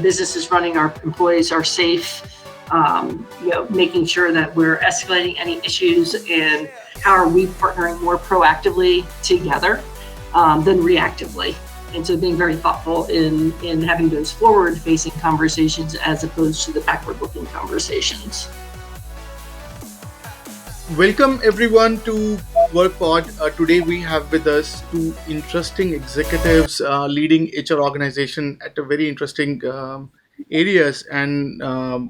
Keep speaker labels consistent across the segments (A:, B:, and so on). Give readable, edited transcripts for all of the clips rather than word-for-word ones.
A: business is running, our employees are safe, making sure that we're escalating any issues, and how are we partnering more proactively together than reactively. And so being very thoughtful in having those forward-facing conversations as opposed to the backward-looking conversations.
B: Welcome everyone to WorkPod. Today we have with us two interesting executives leading HR organization at a very interesting areas. And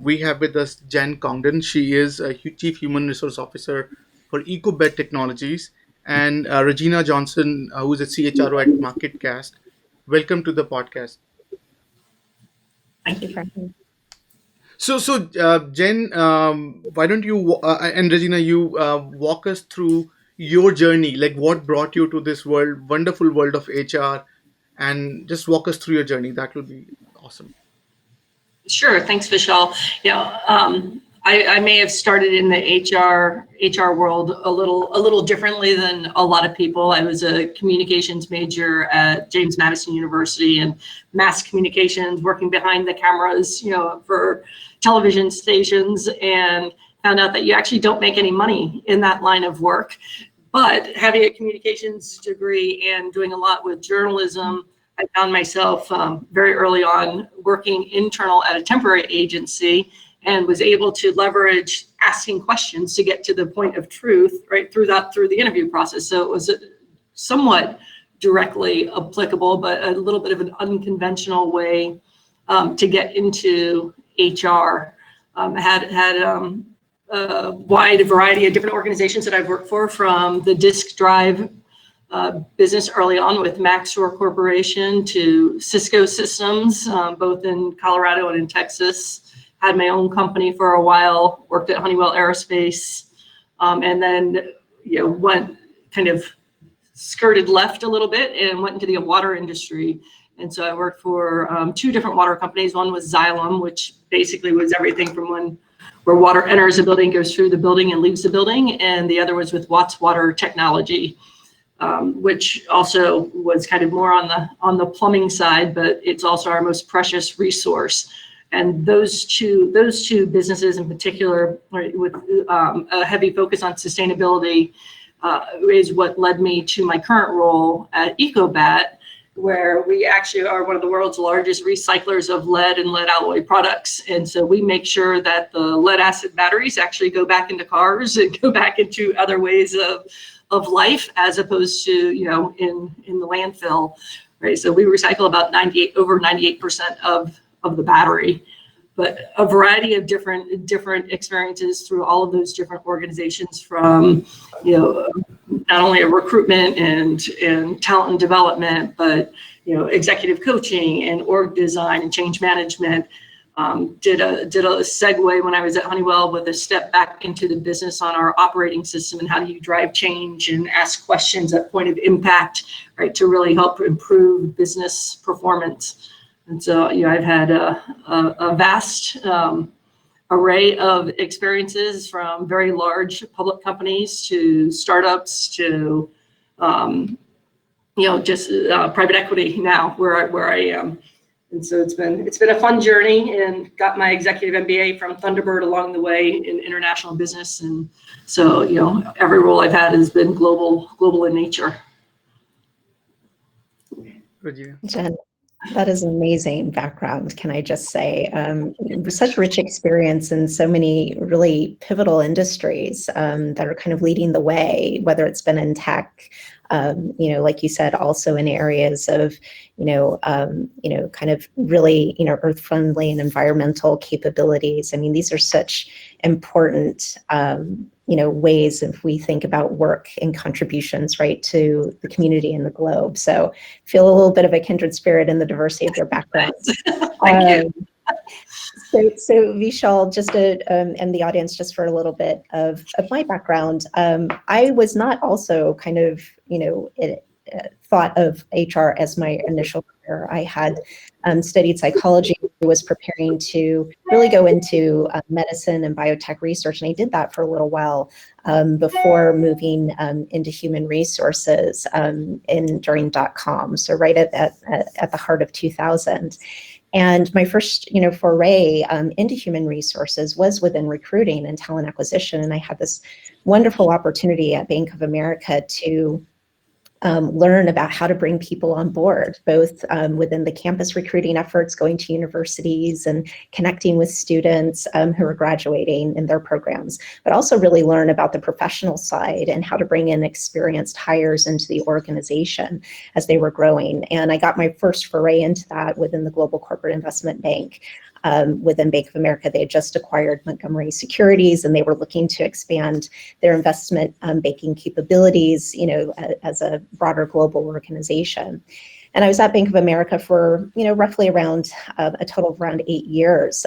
B: we have with us Jenn Congdon. She is a Chief Human Resource Officer for Ecobat Technologies, and Regina Johnson, who is a CHRO at MarketCast. Welcome to the podcast.
C: Thank you, Franklin.
B: So, Jenn, why don't you and Regina, you walk us through your journey, like what brought you to this wonderful world of HR, and just walk us through your journey. That will be awesome.
A: Sure, thanks, Vishal. I may have started in the HR world a little differently than a lot of people. I was a communications major at James Madison University and mass communications, working behind the cameras, for television stations, and found out that you actually don't make any money in that line of work. But having a communications degree and doing a lot with journalism, I found myself very early on working internal at a temporary agency, and was able to leverage asking questions to get to the point of truth right through the interview process. So it was somewhat directly applicable, but a little bit of an unconventional way to get into HR. I had a wide variety of different organizations that I've worked for, from the disk drive business early on with Maxor Corporation to Cisco Systems, both in Colorado and in Texas. Had my own company for a while, worked at Honeywell Aerospace, and then went kind of skirted left a little bit and went into the water industry. And so I worked for two different water companies. One was Xylem, which basically was everything from where water enters a building, goes through the building and leaves the building. And the other was with Watts Water Technology, which also was kind of more on the plumbing side, but it's also our most precious resource. And those two businesses in particular, right, with a heavy focus on sustainability, is what led me to my current role at Ecobat, where we actually are one of the world's largest recyclers of lead and lead alloy products. And so we make sure that the lead acid batteries actually go back into cars and go back into other ways of life, as opposed to, in the landfill, right? So we recycle about over 98% of the battery. But a variety of different experiences through all of those different organizations, from not only a recruitment and talent and development, but executive coaching and org design and change management. Did a segue when I was at Honeywell with a step back into the business on our operating system and how do you drive change and ask questions at point of impact, right, to really help improve business performance. And so, I've had a vast array of experiences, from very large public companies to startups to, just private equity now, where I am. And so it's been a fun journey, and got my executive MBA from Thunderbird along the way in international business. And so, every role I've had has been global in nature.
C: Jenn, that is an amazing background, can I just say. Such rich experience in so many really pivotal industries that are kind of leading the way, whether it's been in tech, like you said, also in areas of, kind of really, earth friendly and environmental capabilities. I mean, these are such important, ways if we think about work and contributions, right, to the community and the globe. So feel a little bit of a kindred spirit in the diversity of your backgrounds.
A: Thank you.
C: So Vishal, just to and the audience, just for a little bit of my background, I was not also kind of, thought of HR as my initial career. I had studied psychology, was preparing to really go into medicine and biotech research. And I did that for a little while before moving into human resources during .com. So right at the heart of 2000. And my first, foray into human resources was within recruiting and talent acquisition. And I had this wonderful opportunity at Bank of America to learn about how to bring people on board, both within the campus recruiting efforts, going to universities and connecting with students who are graduating in their programs, but also really learn about the professional side and how to bring in experienced hires into the organization as they were growing. And I got my first foray into that within the Global Corporate Investment Bank. Within Bank of America, they had just acquired Montgomery Securities, and they were looking to expand their investment banking capabilities, as a broader global organization. And I was at Bank of America for, roughly around a total of around 8 years,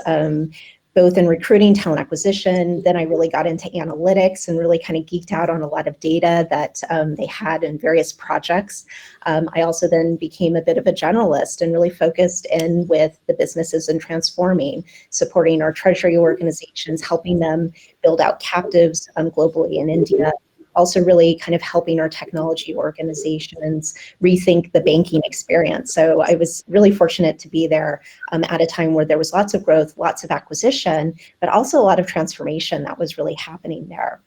C: both in recruiting, talent acquisition. Then I really got into analytics and really kind of geeked out on a lot of data that they had in various projects. I also then became a bit of a generalist and really focused in with the businesses and transforming, supporting our treasury organizations, helping them build out captives globally in India. Also really kind of helping our technology organizations rethink the banking experience. So I was really fortunate to be there at a time where there was lots of growth, lots of acquisition, but also a lot of transformation that was really happening there.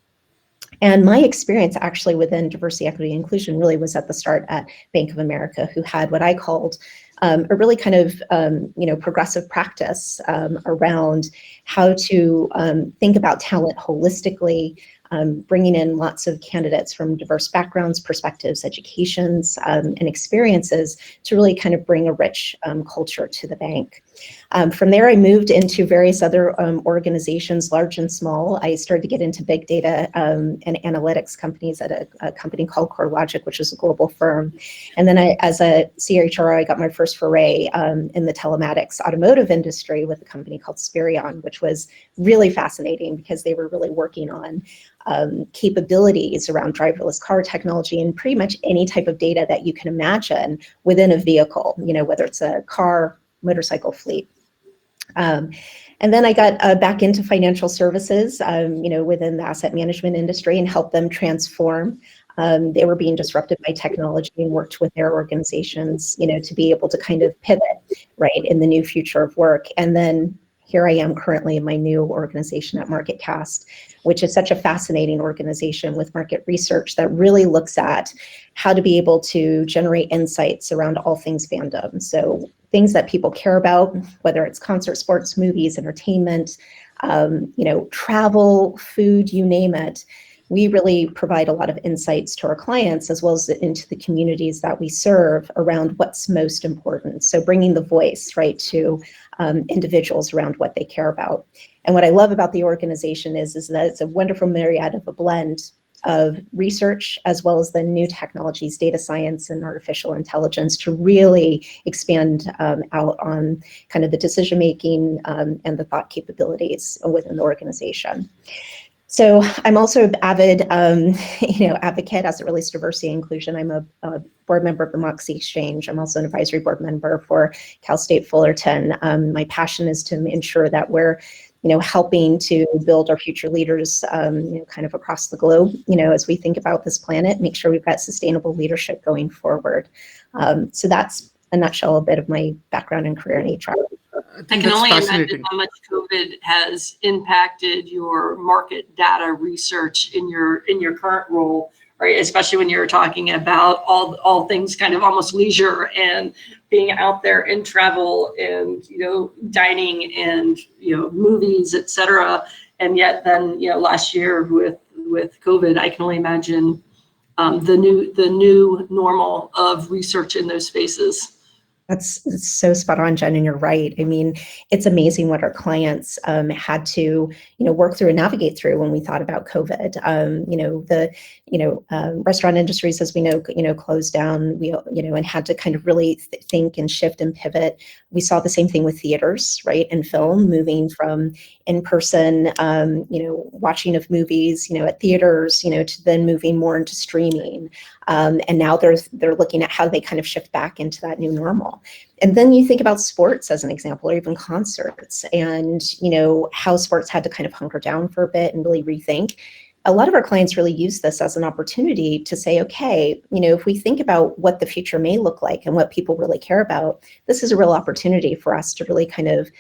C: And my experience actually within diversity, equity, and inclusion really was at the start at Bank of America, who had what I called a really kind of progressive practice around how to think about talent holistically, bringing in lots of candidates from diverse backgrounds, perspectives, educations, and experiences to really kind of bring a rich culture to the bank. From there, I moved into various other organizations, large and small. I started to get into big data and analytics companies at a company called CoreLogic, which is a global firm. And then as a CHRO, I got my first foray in the telematics automotive industry with a company called Spirion, which was really fascinating because they were really working on capabilities around driverless car technology and pretty much any type of data that you can imagine within a vehicle, whether it's a car, motorcycle fleet. And then I got back into financial services, within the asset management industry and helped them transform. They were being disrupted by technology and worked with their organizations, to be able to kind of pivot, right, in the new future of work. And then here I am currently in my new organization at MarketCast, which is such a fascinating organization with market research that really looks at how to be able to generate insights around all things fandom. So things that people care about, whether it's concert, sports, movies, entertainment, travel, food, you name it. We really provide a lot of insights to our clients as well as into the communities that we serve around what's most important. So bringing the voice, right, to individuals around what they care about. And what I love about the organization is that it's a wonderful myriad of a blend of research as well as the new technologies, data science and artificial intelligence to really expand out on kind of the decision-making and the thought capabilities within the organization. So I'm also an avid, advocate as it relates to diversity and inclusion. I'm a board member of the Moxie Exchange. I'm also an advisory board member for Cal State Fullerton. My passion is to ensure that we're, helping to build our future leaders, kind of across the globe, as we think about this planet, make sure we've got sustainable leadership going forward. So that's a nutshell, a bit of my background and career in HR.
A: I can only imagine how much COVID has impacted your market data research in your current role, right? Especially when you're talking about all things kind of almost leisure and being out there in travel and dining and movies, etc. And yet then last year with COVID, I can only imagine the new normal of research in those spaces.
C: That's so spot on, Jen, and you're right. I mean, it's amazing what our clients had to, work through and navigate through when we thought about COVID. The restaurant industries, as we know, closed down. We, and had to kind of really think and shift and pivot. We saw the same thing with theaters, right, and film, moving from in-person, watching of movies, at theaters, to then moving more into streaming. And now they're looking at how they kind of shift back into that new normal. And then you think about sports as an example, or even concerts, and how sports had to kind of hunker down for a bit and really rethink. A lot of our clients really use this as an opportunity to say, okay, if we think about what the future may look like and what people really care about, this is a real opportunity for us to really kind of,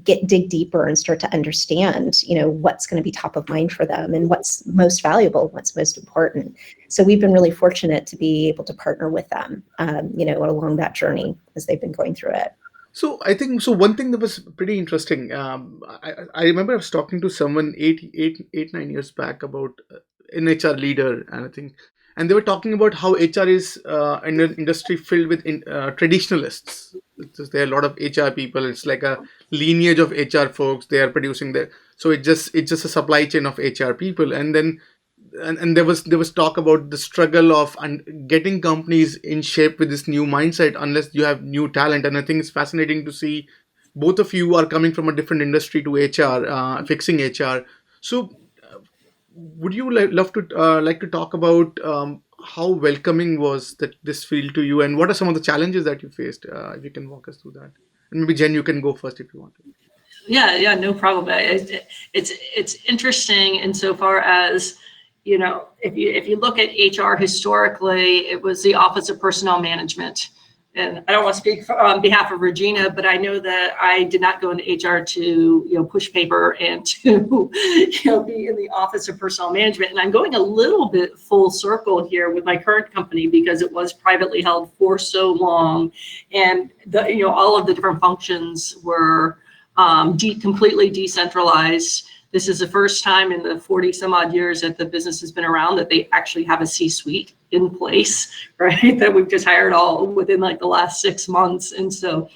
C: dig deeper and start to understand, what's going to be top of mind for them and what's most valuable, what's most important. So we've been really fortunate to be able to partner with them, along that journey as they've been going through it.
B: So I think one thing that was pretty interesting. I remember I was talking to someone 9 years back about an HR leader, and they were talking about how HR is in an industry filled with traditionalists. There are a lot of HR people. It's like a lineage of HR folks. They are producing so it's just a supply chain of HR people, and then. And there was talk about the struggle of getting companies in shape with this new mindset unless you have new talent. And I think it's fascinating to see both of you are coming from a different industry to HR, fixing HR. So would you love to like to talk about how welcoming was this field to you, and what are some of the challenges that you faced? If you can walk us through that, and maybe Jen, you can go first if you want to.
A: Yeah, no problem. It's interesting insofar as, if you look at HR historically, it was the Office of Personnel Management. And I don't want to speak on behalf of Regina, but I know that I did not go into HR to, push paper and to, be in the Office of Personnel Management. And I'm going a little bit full circle here with my current company because it was privately held for so long. And all of the different functions were completely decentralized. This is the first time in the 40 some odd years that the business has been around that they actually have a C-suite in place, right? That we've just hired all within like the last 6 months. And so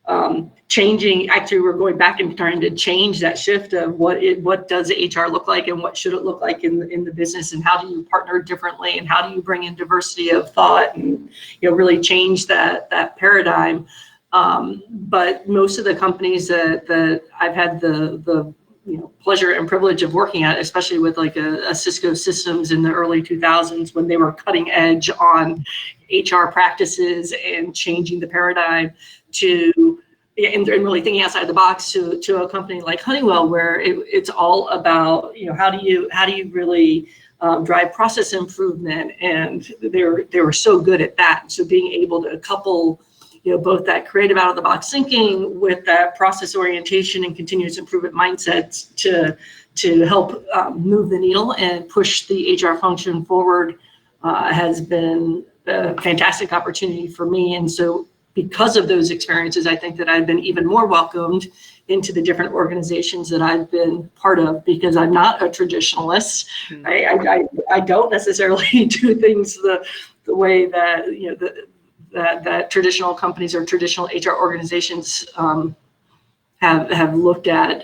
A: we're going back and trying to change that shift of what does HR look like and what should it look like in the business, and how do you partner differently, and how do you bring in diversity of thought and, really change that paradigm. But most of the companies that I've had the pleasure and privilege of working at, especially with like a Cisco Systems in the early 2000s, when they were cutting edge on HR practices and changing the paradigm and really thinking outside the box, to a company like Honeywell, where it's all about, how do you really drive process improvement, and they were so good at that. So being able to couple both that creative out of the box thinking with that process orientation and continuous improvement mindsets to help move the needle and push the HR function forward has been a fantastic opportunity for me. And so because of those experiences, I think that I've been even more welcomed into the different organizations that I've been part of, because I'm not a traditionalist. I don't necessarily do things the way that that traditional companies or traditional HR organizations have looked at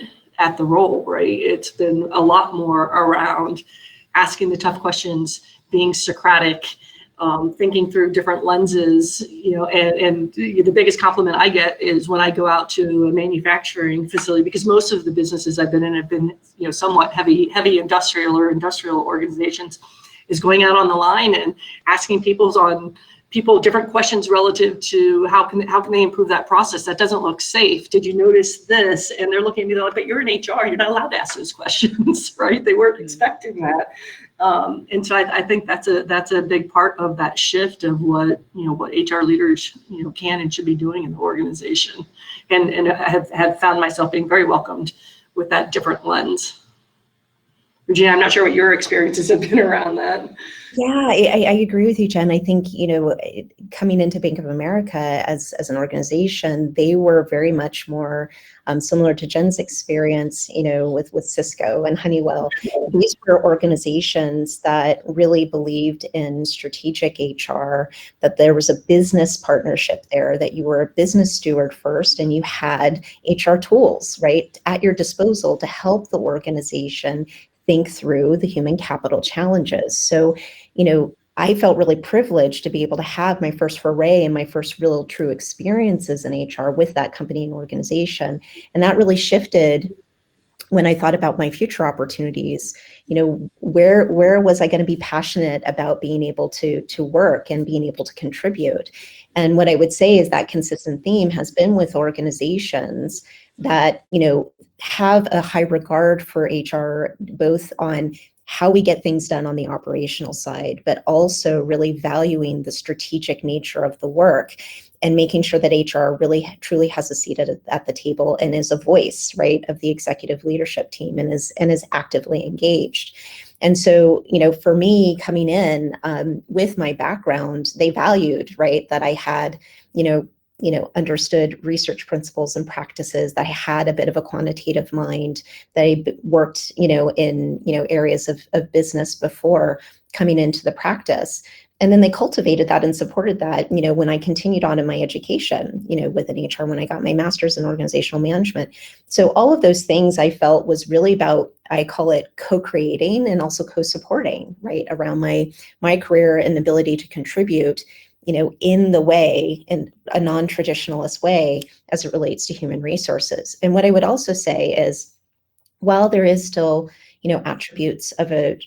A: the role, right? It's been a lot more around asking the tough questions, being Socratic, thinking through different lenses, and the biggest compliment I get is when I go out to a manufacturing facility, because most of the businesses I've been in have been, somewhat heavy industrial organizations, is going out on the line and asking people different questions relative to how can they improve that process. That doesn't look safe. Did you notice this? And they're looking at me, they're like, but you're in HR, you're not allowed to ask those questions, right? They weren't expecting that. And so I think that's a big part of that shift of what HR leaders, can and should be doing in the organization. And I have found myself being very welcomed with that different lens. Regina, I'm not sure what your experiences have been around that.
C: Yeah, I agree with you, Jen. I think, coming into Bank of America as an organization, they were very much more similar to Jen's experience, with Cisco and Honeywell. These were organizations that really believed in strategic HR, that there was a business partnership there, that you were a business steward first, and you had HR tools, right, at your disposal to help the organization think through the human capital challenges. So, I felt really privileged to be able to have my first foray and my first real true experiences in HR with that company and organization. And that really shifted, when I thought about my future opportunities, where was I going to be passionate about being able to work and being able to contribute? And what I would say is that consistent theme has been with organizations that, have a high regard for HR, both on how we get things done on the operational side, but also really valuing the strategic nature of the work and making sure that HR really truly has a seat at the table and is a voice, right, of the executive leadership team and is actively engaged. And so, for me coming in with my background, they valued, right, that I had, understood research principles and practices, that I had a bit of a quantitative mind, that I worked, in, areas of business before coming into the practice. And then they cultivated that and supported that, when I continued on in my education, within HR, when I got my master's in organizational management. So all of those things I felt was really about, I call it co-creating and also co-supporting, right, around my career and ability to contribute, in the way, in a non-traditionalist way, as it relates to human resources. And what I would also say is, while there is still, attributes of a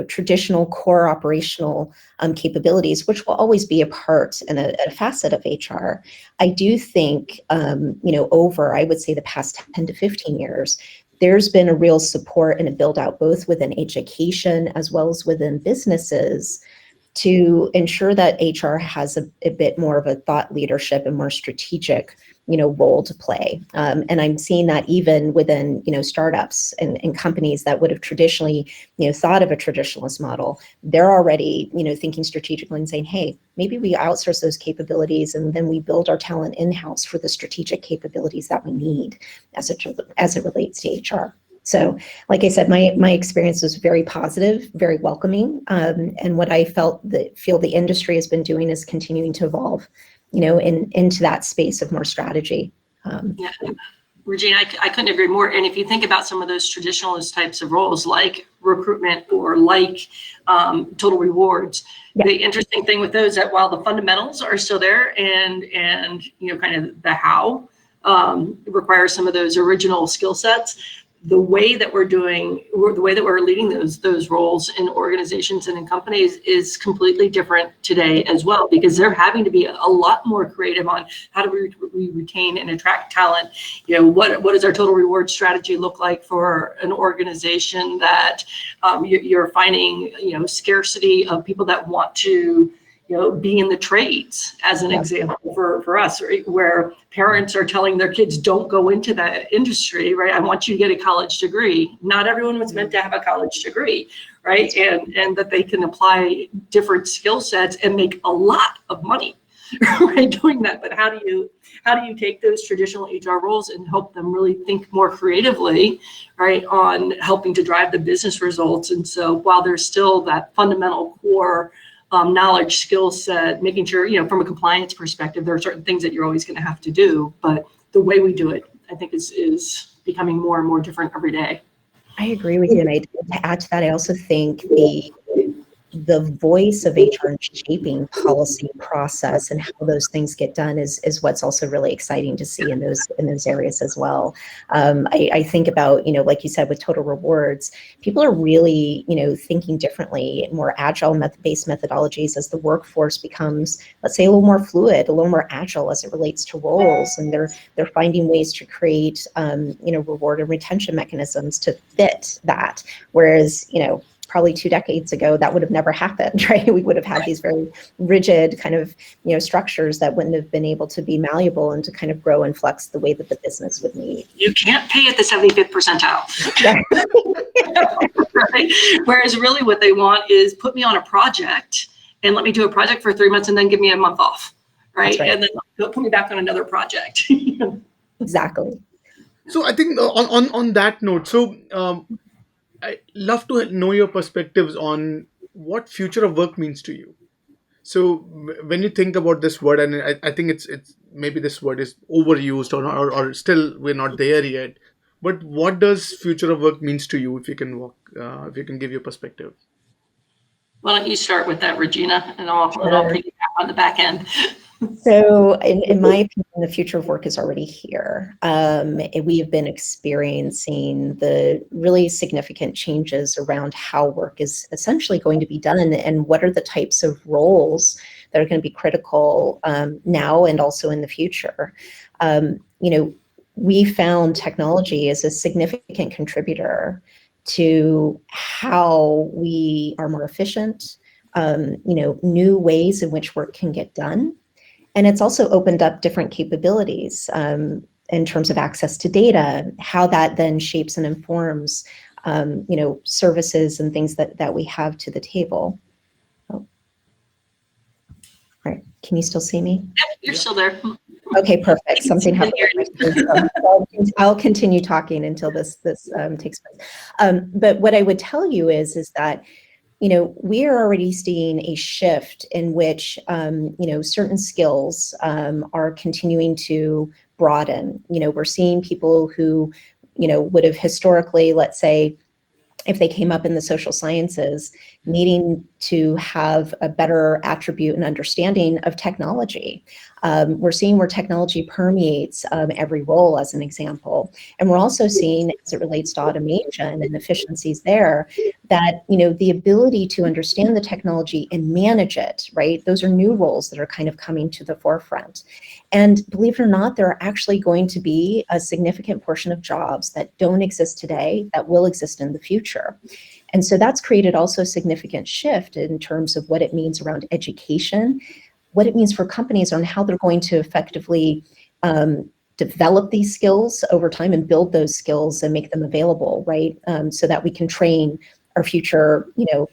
C: traditional core operational capabilities, which will always be a part and a facet of HR, I do think, over, I would say, the past 10 to 15 years, there's been a real support and a build out both within education as well as within businesses to ensure that HR has a bit more of a thought leadership and more strategic, role to play. And I'm seeing that even within, startups and companies that would have traditionally, thought of a traditionalist model. They're already, thinking strategically and saying, hey, maybe we outsource those capabilities and then we build our talent in-house for the strategic capabilities that we need as it relates to HR. So, like I said, my experience was very positive, very welcoming, and what I feel the industry has been doing is continuing to evolve, into that space of more strategy.
A: Yeah, Regina, I couldn't agree more. And if you think about some of those traditionalist types of roles, like recruitment or like total rewards, the interesting thing with those, that while the fundamentals are still there, and kind of the how requires some of those original skill sets, the way that we're leading those roles in organizations and in companies is completely different today as well, because they're having to be a lot more creative on how do we retain and attract talent. What does our total reward strategy look like for an organization that you're finding scarcity of people that want to be in the trades, as an example for us, right? Where parents are telling their kids, don't go into that industry, right? I want you to get a college degree. Not everyone was meant to have a college degree, right? And that they can apply different skill sets and make a lot of money, right, doing that. But how do you take those traditional HR roles and help them really think more creatively, right, on helping to drive the business results? And so while there's still that fundamental core knowledge, skill set, making sure, from a compliance perspective, there are certain things that you're always going to have to do, but the way we do it, I think, is becoming more and more different every day.
C: I agree with you. And to add to that, I also think the voice of HR in shaping policy process and how those things get done is what's also really exciting to see in those areas as well. I think about, like you said, with total rewards, people are really, thinking differently, more agile based methodologies as the workforce becomes, let's say, a little more fluid, a little more agile as it relates to roles. And they're finding ways to create, reward and retention mechanisms to fit that. Whereas, probably 2 decades ago, that would have never happened, right? We would have had these very rigid kind of, structures that wouldn't have been able to be malleable and to kind of grow and flex the way that the business would need.
A: You can't pay at the 75th percentile. Right? Whereas really what they want is put me on a project and let me do a project for 3 months and then give me a month off, right? And then put me back on another project.
C: Exactly.
B: So I think on that note, so I'd love to know your perspectives on what future of work means to you. So when you think about this word, and I think it's maybe this word is overused or still we're not there yet. But what does future of work means to you? If you can give your perspective.
A: Why don't you start with that, Regina, and I'll piggyback on the back end.
C: So in my opinion, the future of work is already here. We have been experiencing the really significant changes around how work is essentially going to be done and what are the types of roles that are going to be critical now and also in the future. We found technology as a significant contributor to how we are more efficient, new ways in which work can get done. And it's also opened up different capabilities in terms of access to data, how that then shapes and informs, services and things that we have to the table. Oh. All right, can you still see me?
A: Yep, you're still there.
C: Okay, perfect. Something happened. I'll continue talking until this takes place. But what I would tell you is that we are already seeing a shift in which, certain skills are continuing to broaden. We're seeing people who, would have historically, let's say, if they came up in the social sciences, needing to have a better attribute and understanding of technology. We're seeing where technology permeates every role, as an example. And we're also seeing, as it relates to automation and efficiencies there, that, the ability to understand the technology and manage it, right? Those are new roles that are kind of coming to the forefront. And believe it or not, there are actually going to be a significant portion of jobs that don't exist today that will exist in the future. And so that's created also a significant shift in terms of what it means around education, what it means for companies on how they're going to effectively develop these skills over time and build those skills and make them available, right? So that we can train our future,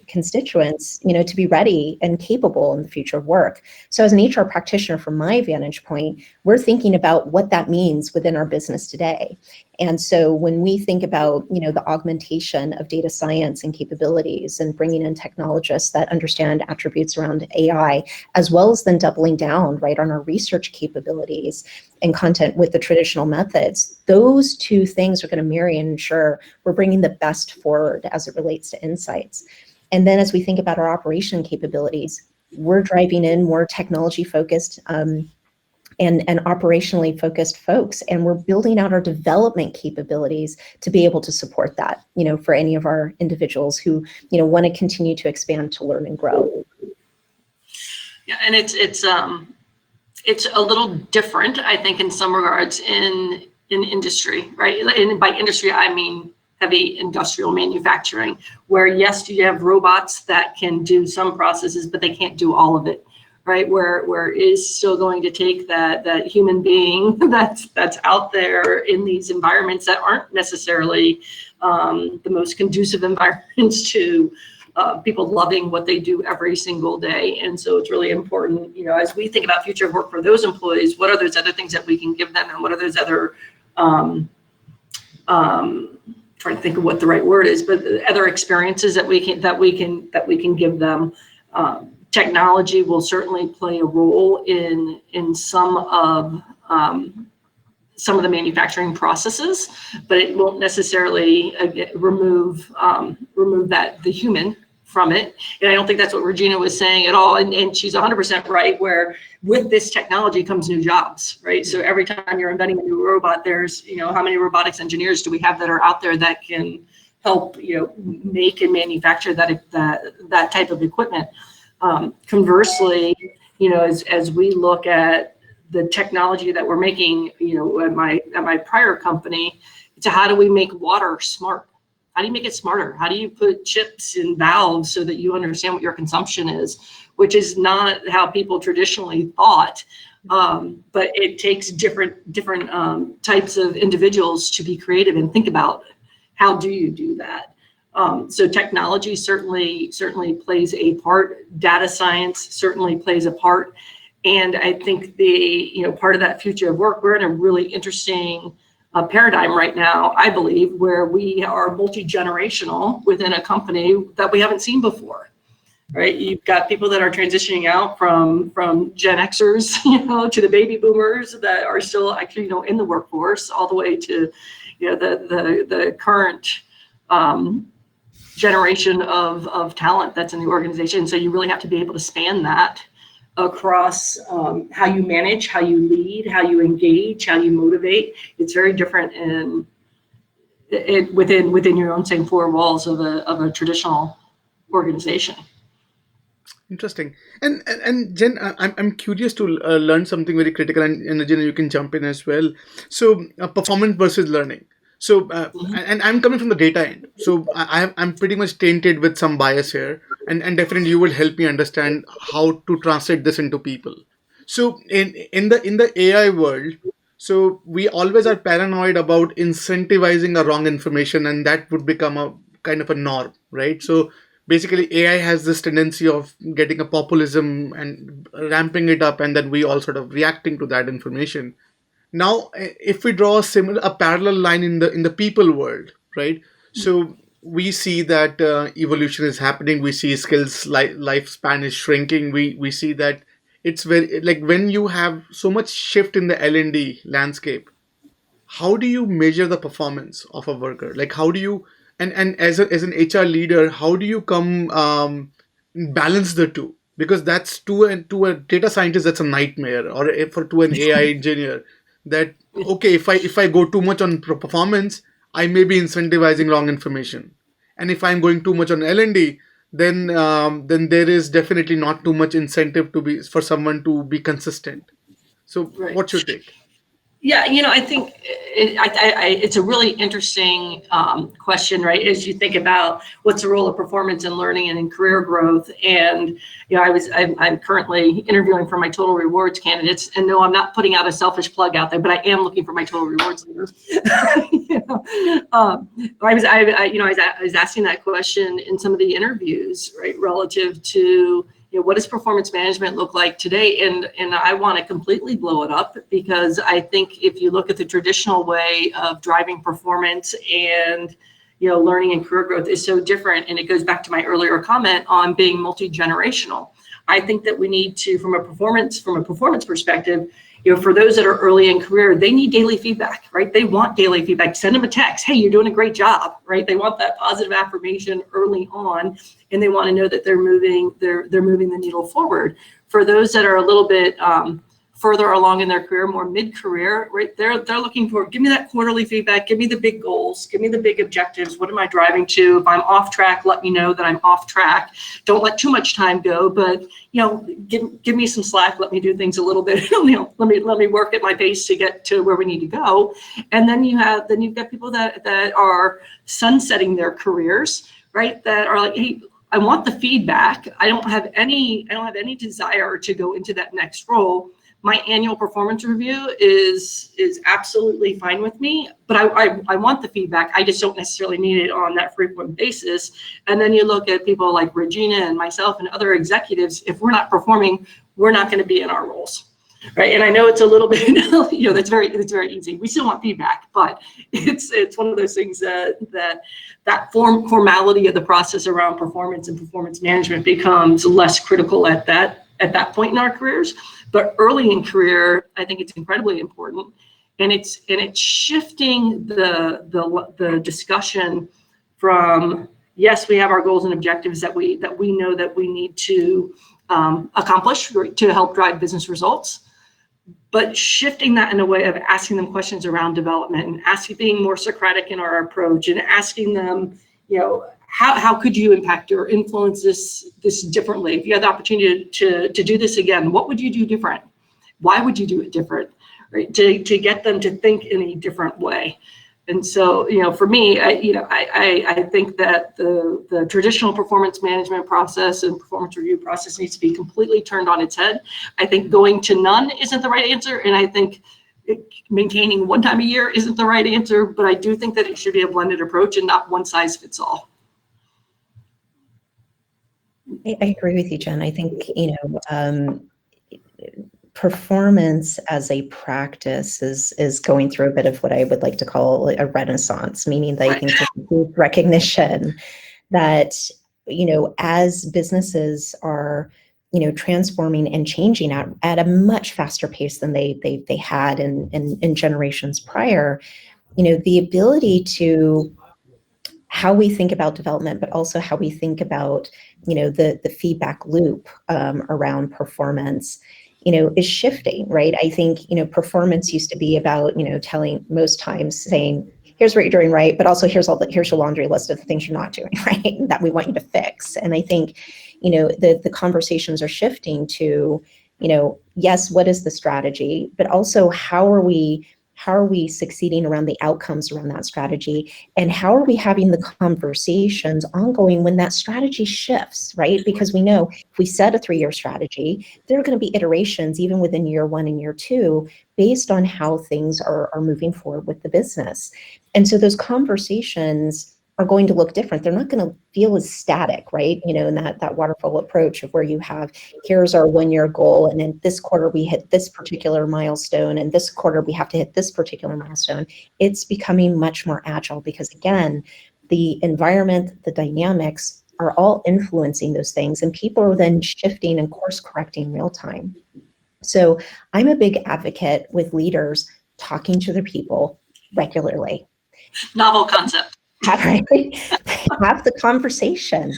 C: constituents, to be ready and capable in the future of work. So as an HR practitioner, from my vantage point, we're thinking about what that means within our business today. And so when we think about, the augmentation of data science and capabilities and bringing in technologists that understand attributes around AI, as well as then doubling down, right, on our research capabilities and content with the traditional methods, those two things are going to marry and ensure we're bringing the best forward as it relates to insights. And then as we think about our operation capabilities, we're driving in more technology focused and operationally focused folks, and we're building out our development capabilities to be able to support that, for any of our individuals who, want to continue to expand, to learn and grow.
A: Yeah, and it's a little different, I think, in some regards in industry, right? And by industry, I mean heavy industrial manufacturing, where yes, you have robots that can do some processes, but they can't do all of it, right? Where it is still going to take that human being that's out there in these environments that aren't necessarily the most conducive environments to people loving what they do every single day. And so it's really important, as we think about future of work for those employees, what are those other things that we can give them, and what are those other trying to think of what the right word is, but other experiences that we can give them. Technology will certainly play a role in some of the manufacturing processes, but it won't necessarily remove the human from it. And I don't think that's what Regina was saying at all. And she's 100% right, where with this technology comes new jobs, right? So every time you're inventing a new robot, there's, how many robotics engineers do we have that are out there that can help, make and manufacture that type of equipment? Conversely, as we look at the technology that we're making, at my prior company, it's how do we make water smart? How do you make it smarter? How do you put chips in valves so that you understand what your consumption is, which is not how people traditionally thought. But it takes different types of individuals to be creative and think about how do you do that. So technology certainly plays a part. Data science certainly plays a part. And I think part of that future of work, we're in a really interesting paradigm right now, I believe, where we are multi-generational within a company that we haven't seen before, right? You've got people that are transitioning out from Gen Xers, to the baby boomers that are still actually, in the workforce, all the way to, the current generation of talent that's in the organization. So you really have to be able to span that. across how you manage, how you lead, how you engage, how you motivate. It's very different within your own same four walls of a traditional organization.
B: Interesting. And Jen, I'm curious to learn something very critical, and Jenna, you can jump in as well. So performance versus learning. So and I'm coming from the data end, so I'm pretty much tainted with some bias here, and definitely you will help me understand how to translate this into people. So in the AI world, so we always are paranoid about incentivizing a wrong information, and that would become a kind of a norm, right? So basically AI has this tendency of getting a populism and ramping it up, and then we all sort of reacting to that information. Now if we draw a parallel line in the people world, right? So we see that evolution is happening, we see skills lifespan is shrinking, we see that it's very, like, when you have so much shift in the L&D landscape, how do you measure the performance of a worker? Like, how do you, and as an HR leader, how do you come balance the two? Because that's to a data scientist, that's a nightmare, or to an AI engineer, that okay, if I go too much on performance, I may be incentivizing wrong information, and if I'm going too much on L&D, then there is definitely not too much incentive to be for someone to be consistent. So
A: Right.
B: what's your take?
A: Yeah, I think it's a really interesting question, right? As you think about what's the role of performance in learning and in career growth. And I'm currently interviewing for my total rewards candidates, and no, I'm not putting out a selfish plug out there, but I am looking for my total rewards leaders. I was asking that question in some of the interviews, right, relative to what does performance management look like today? And I want to completely blow it up, because I think if you look at the traditional way of driving performance and learning and career growth is so different, and it goes back to my earlier comment on being multi-generational. I think that we need to, from a performance perspective, for those that are early in career, they need daily feedback, right? They want daily feedback. Send them a text. Hey, you're doing a great job, right? They want that positive affirmation early on, and they want to know that they're moving the needle forward. For those that are a little bit further along in their career, more mid-career, right? They're looking for, give me that quarterly feedback, give me the big goals, give me the big objectives. What am I driving to? If I'm off track, let me know that I'm off track. Don't let too much time go, but give me some slack. Let me do things a little bit. Let me work at my pace to get to where we need to go. And then you've got people that are sunsetting their careers, right? That are like, hey, I want the feedback. I don't have any desire to go into that next role. My annual performance review is absolutely fine with me, but I want the feedback. I just don't necessarily need it on that frequent basis. And then you look at people like Regina and myself and other executives. If we're not performing, we're not going to be in our roles, right? And I know it's a little bit, it's very easy. We still want feedback, but it's one of those things that formality of the process around performance and performance management becomes less critical at that point in our careers. But early in career, I think it's incredibly important, and it's shifting the discussion from, yes, we have our goals and objectives that we know that we need to accomplish to help drive business results, but shifting that in a way of asking them questions around development and being more Socratic in our approach and asking them, how could you impact or influence this differently? If you had the opportunity to do this again, what would you do different? Why would you do it different? Right? To get them to think in a different way. And so, for me, I think that the traditional performance management process and performance review process needs to be completely turned on its head. I think going to none isn't the right answer, and I think maintaining one time a year isn't the right answer. But I do think that it should be a blended approach and not one size fits all.
C: I agree with you, Jen. I think, performance as a practice is going through a bit of what I would like to call a renaissance, meaning that I think there's recognition that, as businesses are, transforming and changing at a much faster pace than they had in generations prior, the ability to how we think about development, but also how we think about, the feedback loop around performance, is shifting, right? I think, performance used to be about, telling, most times saying, here's what you're doing right, but also here's your laundry list of the things you're not doing right that we want you to fix. And I think, the conversations are shifting to, yes, what is the strategy, but also how are we succeeding around the outcomes around that strategy, and how are we having the conversations ongoing when that strategy shifts, right? Because we know if we set a 3-year strategy, there are going to be iterations even within year 1 and year 2 based on how things are moving forward with the business. And so those conversations are going to look different. They're not going to feel as static, right? In that waterfall approach of where you have, here's our 1-year goal, and in this quarter we hit this particular milestone, and this quarter we have to hit this particular milestone. It's becoming much more agile because, again, the environment, the dynamics are all influencing those things, and people are then shifting and course correcting real time. So I'm a big advocate with leaders talking to their people regularly.
A: Novel concept.
C: Have the conversation,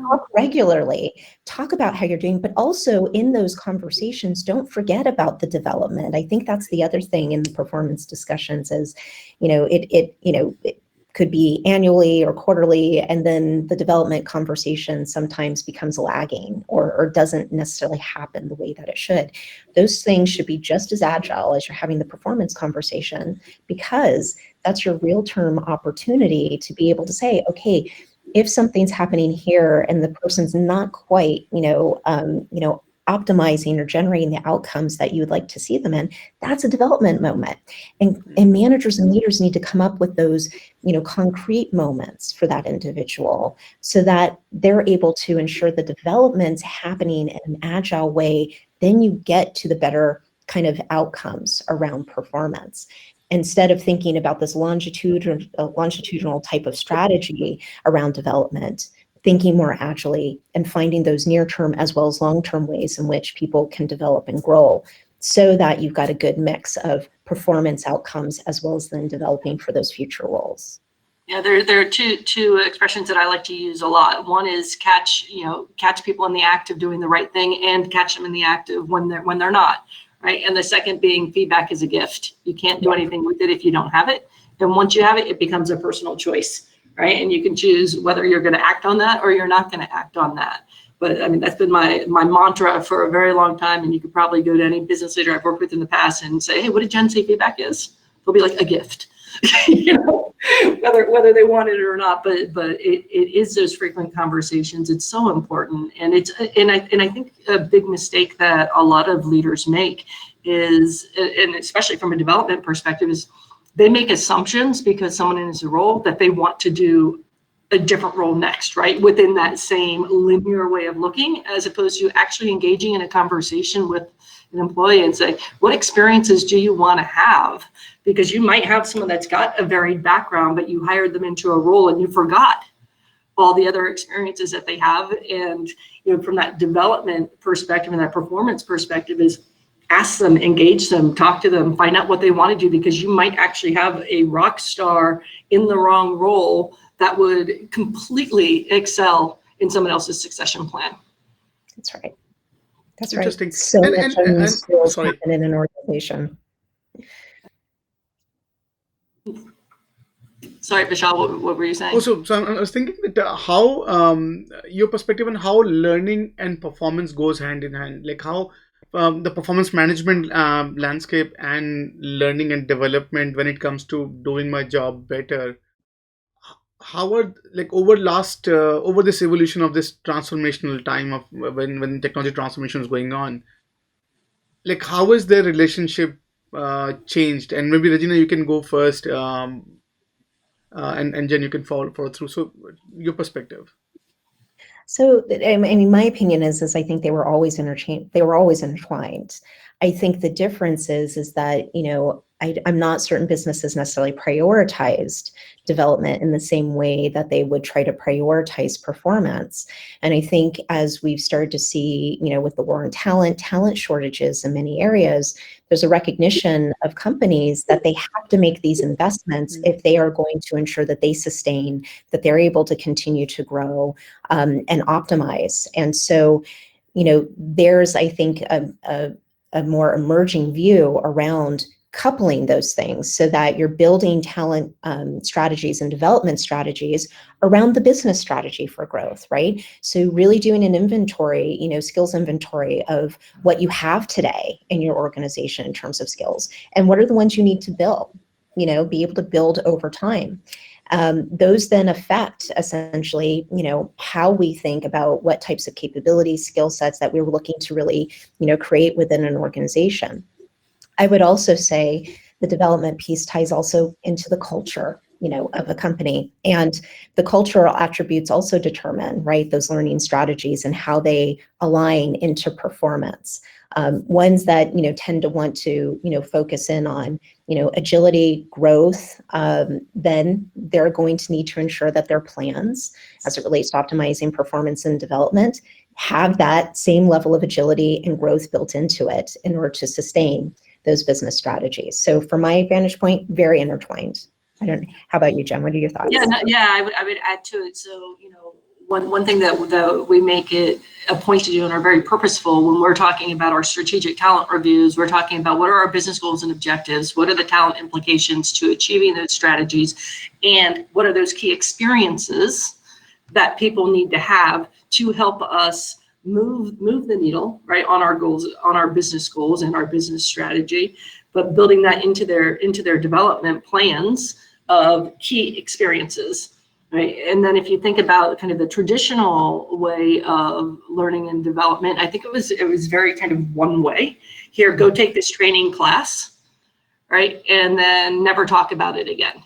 C: talk regularly, talk about how you're doing, but also in those conversations, don't forget about the development. I think that's the other thing in the performance discussions is, it could be annually or quarterly, and then the development conversation sometimes becomes lagging or doesn't necessarily happen the way that it should. Those things should be just as agile as you're having the performance conversation, because that's your real-term opportunity to be able to say, okay, if something's happening here and the person's not quite, optimizing or generating the outcomes that you would like to see them in, that's a development moment. And managers and leaders need to come up with those, concrete moments for that individual so that they're able to ensure the development's happening in an agile way. Then you get to the better kind of outcomes around performance. Instead of thinking about this longitudinal type of strategy around development, thinking more agilely and finding those near-term as well as long-term ways in which people can develop and grow so that you've got a good mix of performance outcomes as well as then developing for those future roles.
A: Yeah, there are two expressions that I like to use a lot. One is catch people in the act of doing the right thing, and catch them in the act of when they're not. Right. And the second being, feedback is a gift. You can't do anything with it if you don't have it. And once you have it, it becomes a personal choice. Right. And you can choose whether you're going to act on that or you're not going to act on that. But I mean, that's been my mantra for a very long time. And you could probably go to any business leader I've worked with in the past and say, hey, what did Jenn say feedback is? They'll be like, a gift. Whether they want it or not, but it is those frequent conversations. It's so important, and I think a big mistake that a lot of leaders make is, and especially from a development perspective, is they make assumptions because someone is a role that they want to do a different role next, right? Within that same linear way of looking, as opposed to actually engaging in a conversation with an employee and say, what experiences do you want to have? Because you might have someone that's got a varied background, but you hired them into a role and you forgot all the other experiences that they have. And from that development perspective and that performance perspective is ask them, engage them, talk to them, find out what they want to do, because you might actually have a rock star in the wrong role that would completely excel in someone else's succession plan.
C: That's right. That's
B: interesting.
C: Right. So
B: and
C: skills
B: sorry.
C: happen in an organization.
A: Sorry, Vishal, what were you saying?
B: Also, so I was thinking that how your perspective on how learning and performance goes hand in hand, like how the performance management landscape and learning and development when it comes to doing my job better. How are, like, over this evolution of this transformational time of when technology transformation is going on, like how is their relationship changed? And maybe Regina, you can go first, and Jen, you can follow through. So your perspective.
C: So, I mean, my opinion is I think they were always intertwined. I think the difference is that, I'm not certain businesses necessarily prioritized development in the same way that they would try to prioritize performance. And I think as we've started to see, with the war on talent shortages in many areas, there's a recognition of companies that they have to make these investments if they are going to ensure that they sustain, that they're able to continue to grow and optimize. And so, there's, I think, a more emerging view around coupling those things so that you're building talent strategies and development strategies around the business strategy for growth, right? So really doing an inventory, skills inventory of what you have today in your organization in terms of skills, and what are the ones you need to build, be able to build over time. Those then affect essentially, how we think about what types of capabilities, skill sets that we're looking to really, create within an organization. I would also say the development piece ties also into the culture, of a company, and the cultural attributes also determine, right, those learning strategies and how they align into performance. Ones that, tend to want to, focus in on, agility, growth, then they're going to need to ensure that their plans, as it relates to optimizing performance and development, have that same level of agility and growth built into it in order to sustain those business strategies. So from my vantage point, very intertwined. How about you, Jen? What are your thoughts?
A: I would add to it. So, one thing that we make it a point to do and are very purposeful when we're talking about our strategic talent reviews, we're talking about what are our business goals and objectives, what are the talent implications to achieving those strategies, and what are those key experiences that people need to have to help us move the needle, right, on our goals, on our business goals and our business strategy, but building that into their development plans of key experiences, right? And then if you think about kind of the traditional way of learning and development, I think it was very kind of one way. Here, go take this training class, right, and then never talk about it again.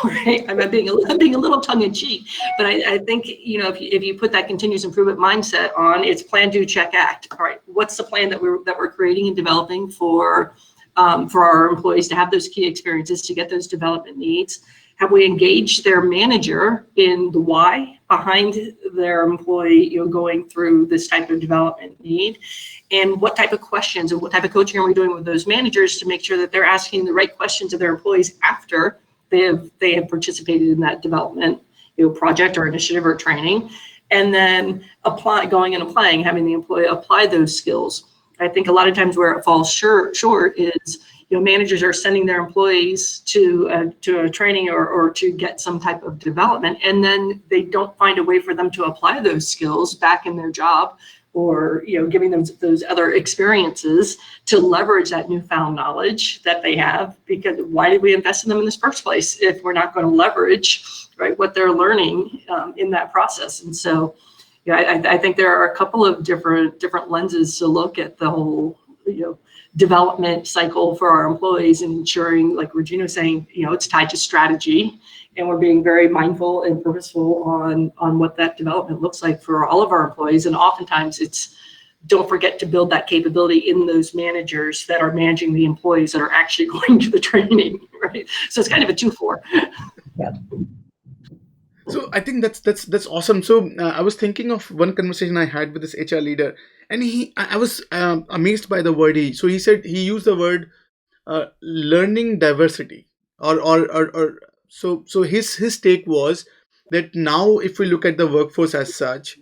A: Right, I'm being a little tongue in cheek, but I think if you put that continuous improvement mindset on, it's plan, do, check, act. All right, what's the plan that we're creating and developing for our employees to have those key experiences, to get those development needs? Have we engaged their manager in the why behind their employee going through this type of development need? And what type of questions and what type of coaching are we doing with those managers to make sure that they're asking the right questions of their employees after they have participated in that development project or initiative or training, and then going and applying, having the employee apply those skills. I think a lot of times where it falls short is managers are sending their employees to a training or to get some type of development, and then they don't find a way for them to apply those skills back in their job, or giving them those other experiences to leverage that newfound knowledge that they have. Because why did we invest in them in this first place if we're not going to leverage, right, what they're learning in that process? And so, I think there are a couple of different lenses to look at the whole development cycle for our employees, and ensuring, like Regina was saying, it's tied to strategy, and we're being very mindful and purposeful on what that development looks like for all of our employees. And oftentimes it's, don't forget to build that capability in those managers that are managing the employees that are actually going to the training, right? So it's kind of a 2-4.
C: Yeah.
B: So I think that's awesome. So I was thinking of one conversation I had with this HR leader, and I was amazed by the word he. So he said, he used the word learning diversity, or so his take was that now if we look at the workforce as such,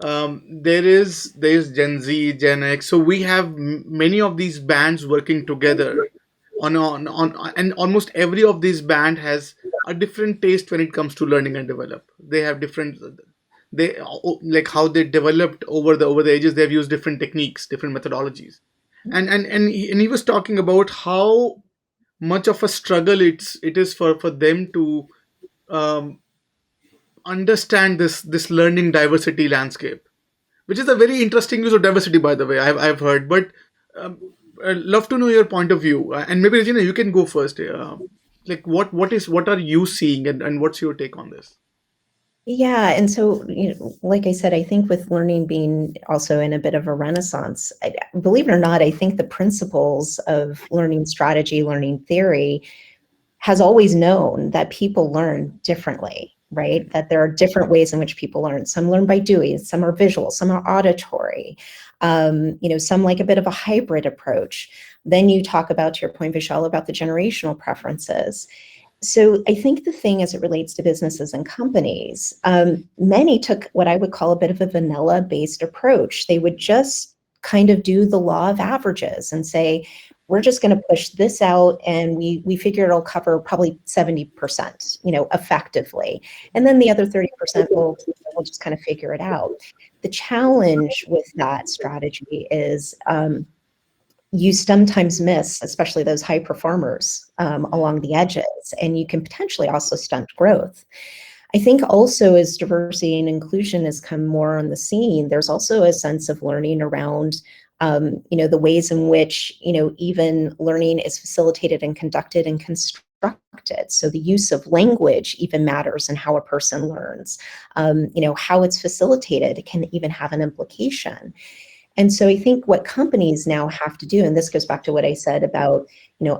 B: there's Gen Z, Gen X. So we have many of these bands working together on and almost every of these band has a different taste when it comes to learning and develop. They have different, they like how they developed over the ages. They've used different techniques, different methodologies, and he was talking about how much of a struggle it is for them to um, understand this learning diversity landscape, which is a very interesting use of diversity, by the way. I've heard, but um, I'd love to know your point of view. And maybe Regina, you can go first. Like what are you seeing, and what's your take on this?
C: Yeah, and so, like I said, I think with learning being also in a bit of a renaissance, believe it or not, I think the principles of learning strategy, learning theory has always known that people learn differently, right? That there are different ways in which people learn. Some learn by doing, some are visual, some are auditory, some like a bit of a hybrid approach. Then you talk about, to your point, Vishal, about the generational preferences. So I think the thing as it relates to businesses and companies, many took what I would call a bit of a vanilla-based approach. They would just kind of do the law of averages and say, we're just going to push this out, and we figure it'll cover probably 70%, effectively. And then the other 30%, we'll just kind of figure it out. The challenge with that strategy is you sometimes miss, especially those high performers along the edges, and you can potentially also stunt growth. I think also as diversity and inclusion has come more on the scene, there's also a sense of learning around the ways in which, even learning is facilitated and conducted and constructed. So the use of language even matters in how a person learns. How it's facilitated can even have an implication. And so I think what companies now have to do, and this goes back to what I said about,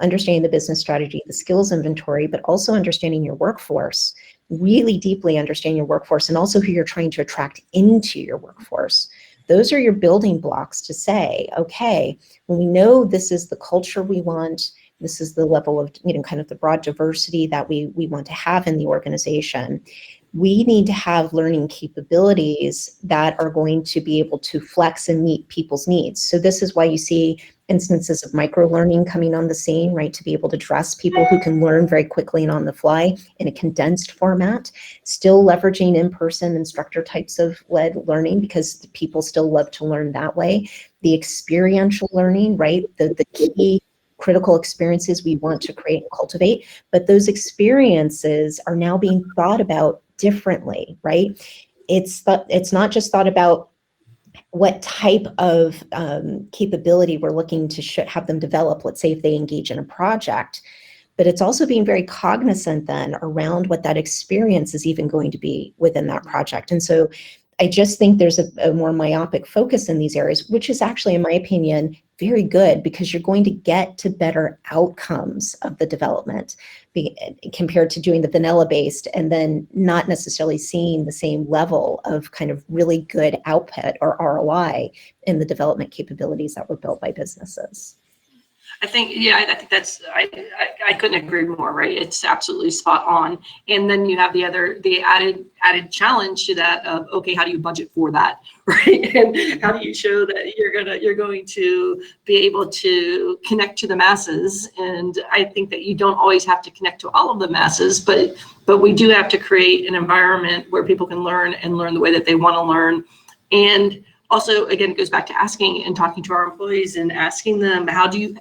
C: understanding the business strategy, the skills inventory, but also understanding your workforce, really deeply understand your workforce, and also who you're trying to attract into your workforce. Those are your building blocks to say, okay, when we know this is the culture we want, this is the level of, kind of the broad diversity that we want to have in the organization, we need to have learning capabilities that are going to be able to flex and meet people's needs. So this is why you see instances of micro-learning coming on the scene, right? To be able to dress people who can learn very quickly and on the fly in a condensed format, still leveraging in-person instructor types of led learning, because people still love to learn that way. The experiential learning, right? The key critical experiences we want to create and cultivate, but those experiences are now being thought about differently, right? It's not just thought about what type of capability we're looking to have them develop, let's say if they engage in a project, but it's also being very cognizant then around what that experience is even going to be within that project. And so I just think there's a more myopic focus in these areas, which is actually, in my opinion, very good, because you're going to get to better outcomes of the development compared to doing the vanilla based and then not necessarily seeing the same level of kind of really good output or ROI in the development capabilities that were built by businesses.
A: I think that's, I couldn't agree more, right? It's absolutely spot on. And then you have the added challenge to that of, okay, how do you budget for that, right? And how do you show that you're going to be able to connect to the masses? And I think that you don't always have to connect to all of the masses, but we do have to create an environment where people can learn the way that they want to learn. And also, again, it goes back to asking and talking to our employees and asking them, how do you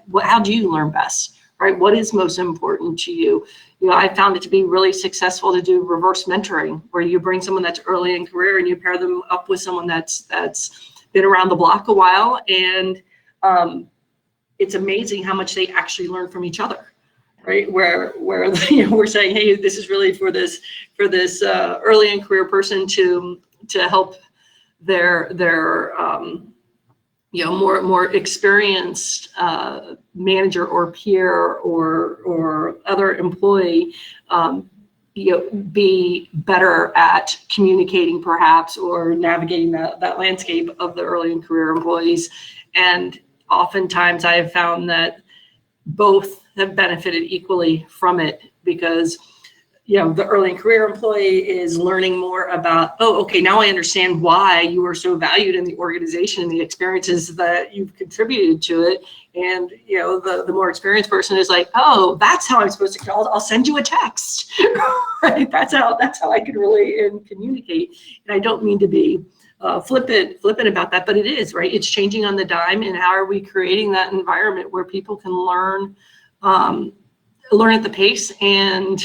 A: learn best, right? What is most important to you? I found it to be really successful to do reverse mentoring, where you bring someone that's early in career and you pair them up with someone that's been around the block a while, and it's amazing how much they actually learn from each other, right? Where we're saying, hey, this is really for this early in career person to help their more experienced manager or peer or other employee be better at communicating perhaps, or navigating that landscape of the early in career employees. And oftentimes I have found that both have benefited equally from it, because the early in career employee is learning more about, okay, now I understand why you are so valued in the organization and the experiences that you've contributed to it. And, the more experienced person is like, oh, that's how I'm supposed to, I'll send you a text, right? That's how I can relate and communicate. And I don't mean to be flippant about that, but it is, right? It's changing on the dime. And how are we creating that environment where people can learn at the pace and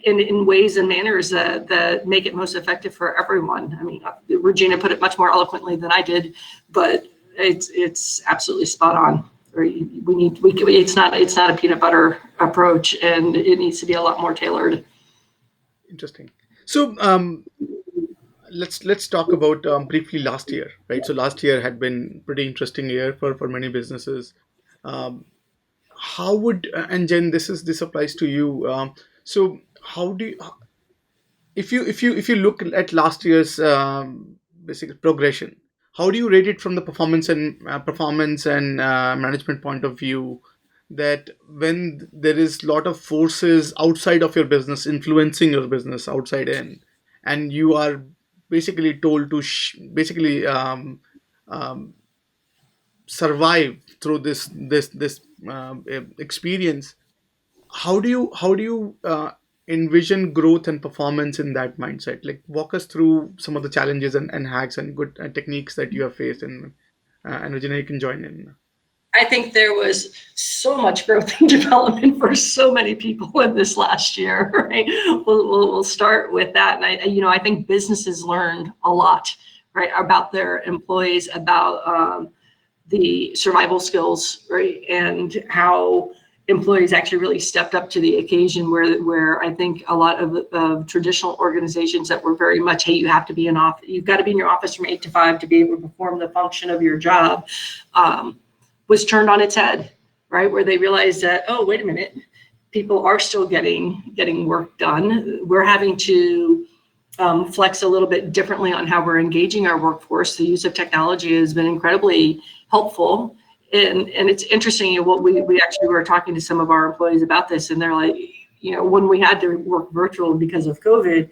A: in ways and manners that make it most effective for everyone. I mean, Regina put it much more eloquently than I did, but it's absolutely spot on. It's not a peanut butter approach, and it needs to be a lot more tailored.
B: Interesting. So let's talk about briefly last year, right? So last year had been pretty interesting year for many businesses. Um, how would and Jen, this applies to you. So how do you, if you look at last year's basic progression, how do you rate it from the performance and management point of view? That when there is a lot of forces outside of your business influencing your business outside in, and you are basically told to um, survive through this experience, how do you envision growth and performance in that mindset? Like, walk us through some of the challenges and hacks and good techniques that you have faced, and Regina, you can join in.
A: I think there was so much growth and development for so many people in this last year, right? We'll start with that. And I think businesses learned a lot, right, about their employees, about the survival skills, right, and how employees actually really stepped up to the occasion, where I think a lot of traditional organizations that were very much, hey, you have to be you've got to be in your office from 8 to 5 to be able to perform the function of your job, was turned on its head, right? Where they realized that, oh, wait a minute, people are still getting work done. We're having to flex a little bit differently on how we're engaging our workforce. The use of technology has been incredibly helpful. And it's interesting, what we actually were talking to some of our employees about this, and they're like, when we had to work virtual because of COVID,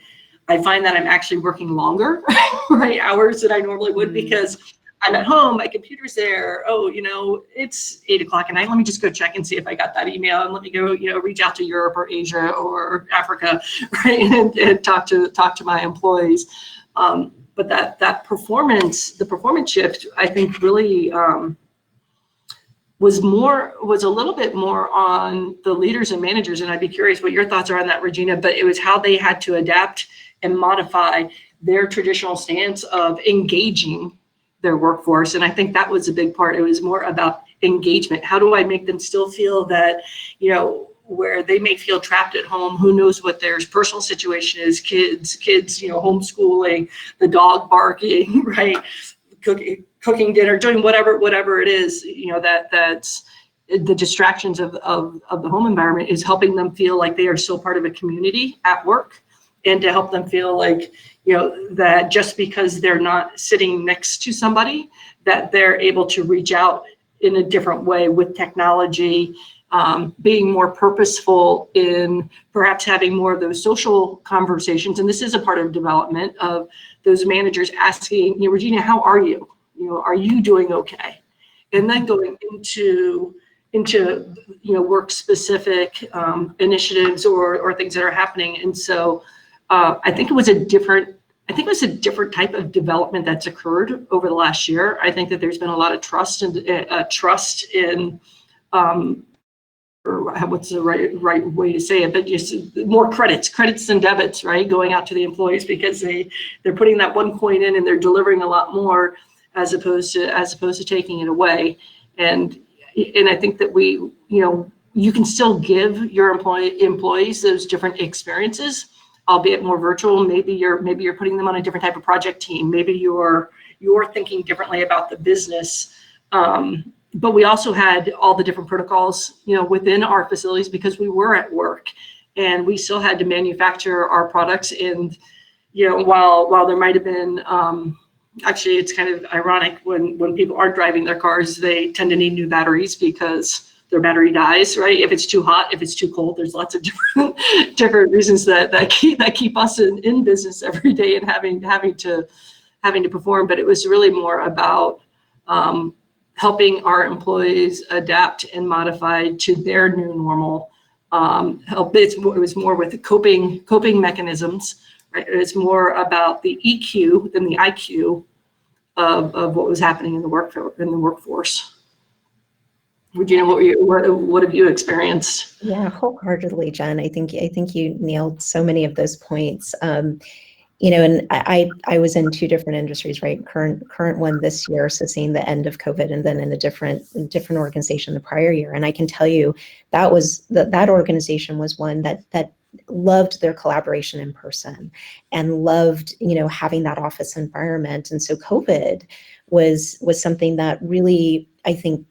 A: I find that I'm actually working longer, right, hours than I normally would, because I'm at home, my computer's there. Oh, it's 8 o'clock at night. Let me just go check and see if I got that email, and let me go, reach out to Europe or Asia or Africa, right, and talk to my employees. But the performance shift, I think, really was a little bit more on the leaders and managers. And I'd be curious what your thoughts are on that, Regina. But it was how they had to adapt and modify their traditional stance of engaging their workforce. And I think that was a big part. It was more about engagement. How do I make them still feel that, where they may feel trapped at home, who knows what their personal situation is, kids, homeschooling, the dog barking, right? Cooking dinner, doing whatever it is, that's the distractions of the home environment, is helping them feel like they are still part of a community at work, and to help them feel like, that just because they're not sitting next to somebody, that they're able to reach out in a different way with technology, being more purposeful in perhaps having more of those social conversations. And this is a part of development of those managers asking, Regina, how are you? Are you doing okay? And then going into work specific initiatives or things that are happening. And so I think it was a different type of development that's occurred over the last year. I think that there's been a lot of trust in or what's the right way to say it, but just more credits and debits, right, going out to the employees, because they're putting that one coin in and they're delivering a lot more, as opposed to taking it away. And I think that you can still give your employees those different experiences, albeit more virtual. Maybe you're putting them on a different type of project team. Maybe you're thinking differently about the business. But we also had all the different protocols, within our facilities, because we were at work, and we still had to manufacture our products. And, while there might have been, actually, it's kind of ironic, when people aren't driving their cars, they tend to need new batteries because their battery dies, right? If it's too hot, if it's too cold, there's lots of different reasons that keep us in business every day and having to perform. But it was really more about helping our employees adapt and modify to their new normal. It was more with the coping mechanisms, right? It's more about the EQ than the IQ of what was happening in the workforce. Regina, what have you experienced?
C: Yeah, wholeheartedly, Jen. I think you nailed so many of those points. And I was in two different industries, right? Current one this year, so seeing the end of COVID, and then in a different organization the prior year. And I can tell you that organization was one that loved their collaboration in person and loved, having that office environment. And so COVID was something that really, I think,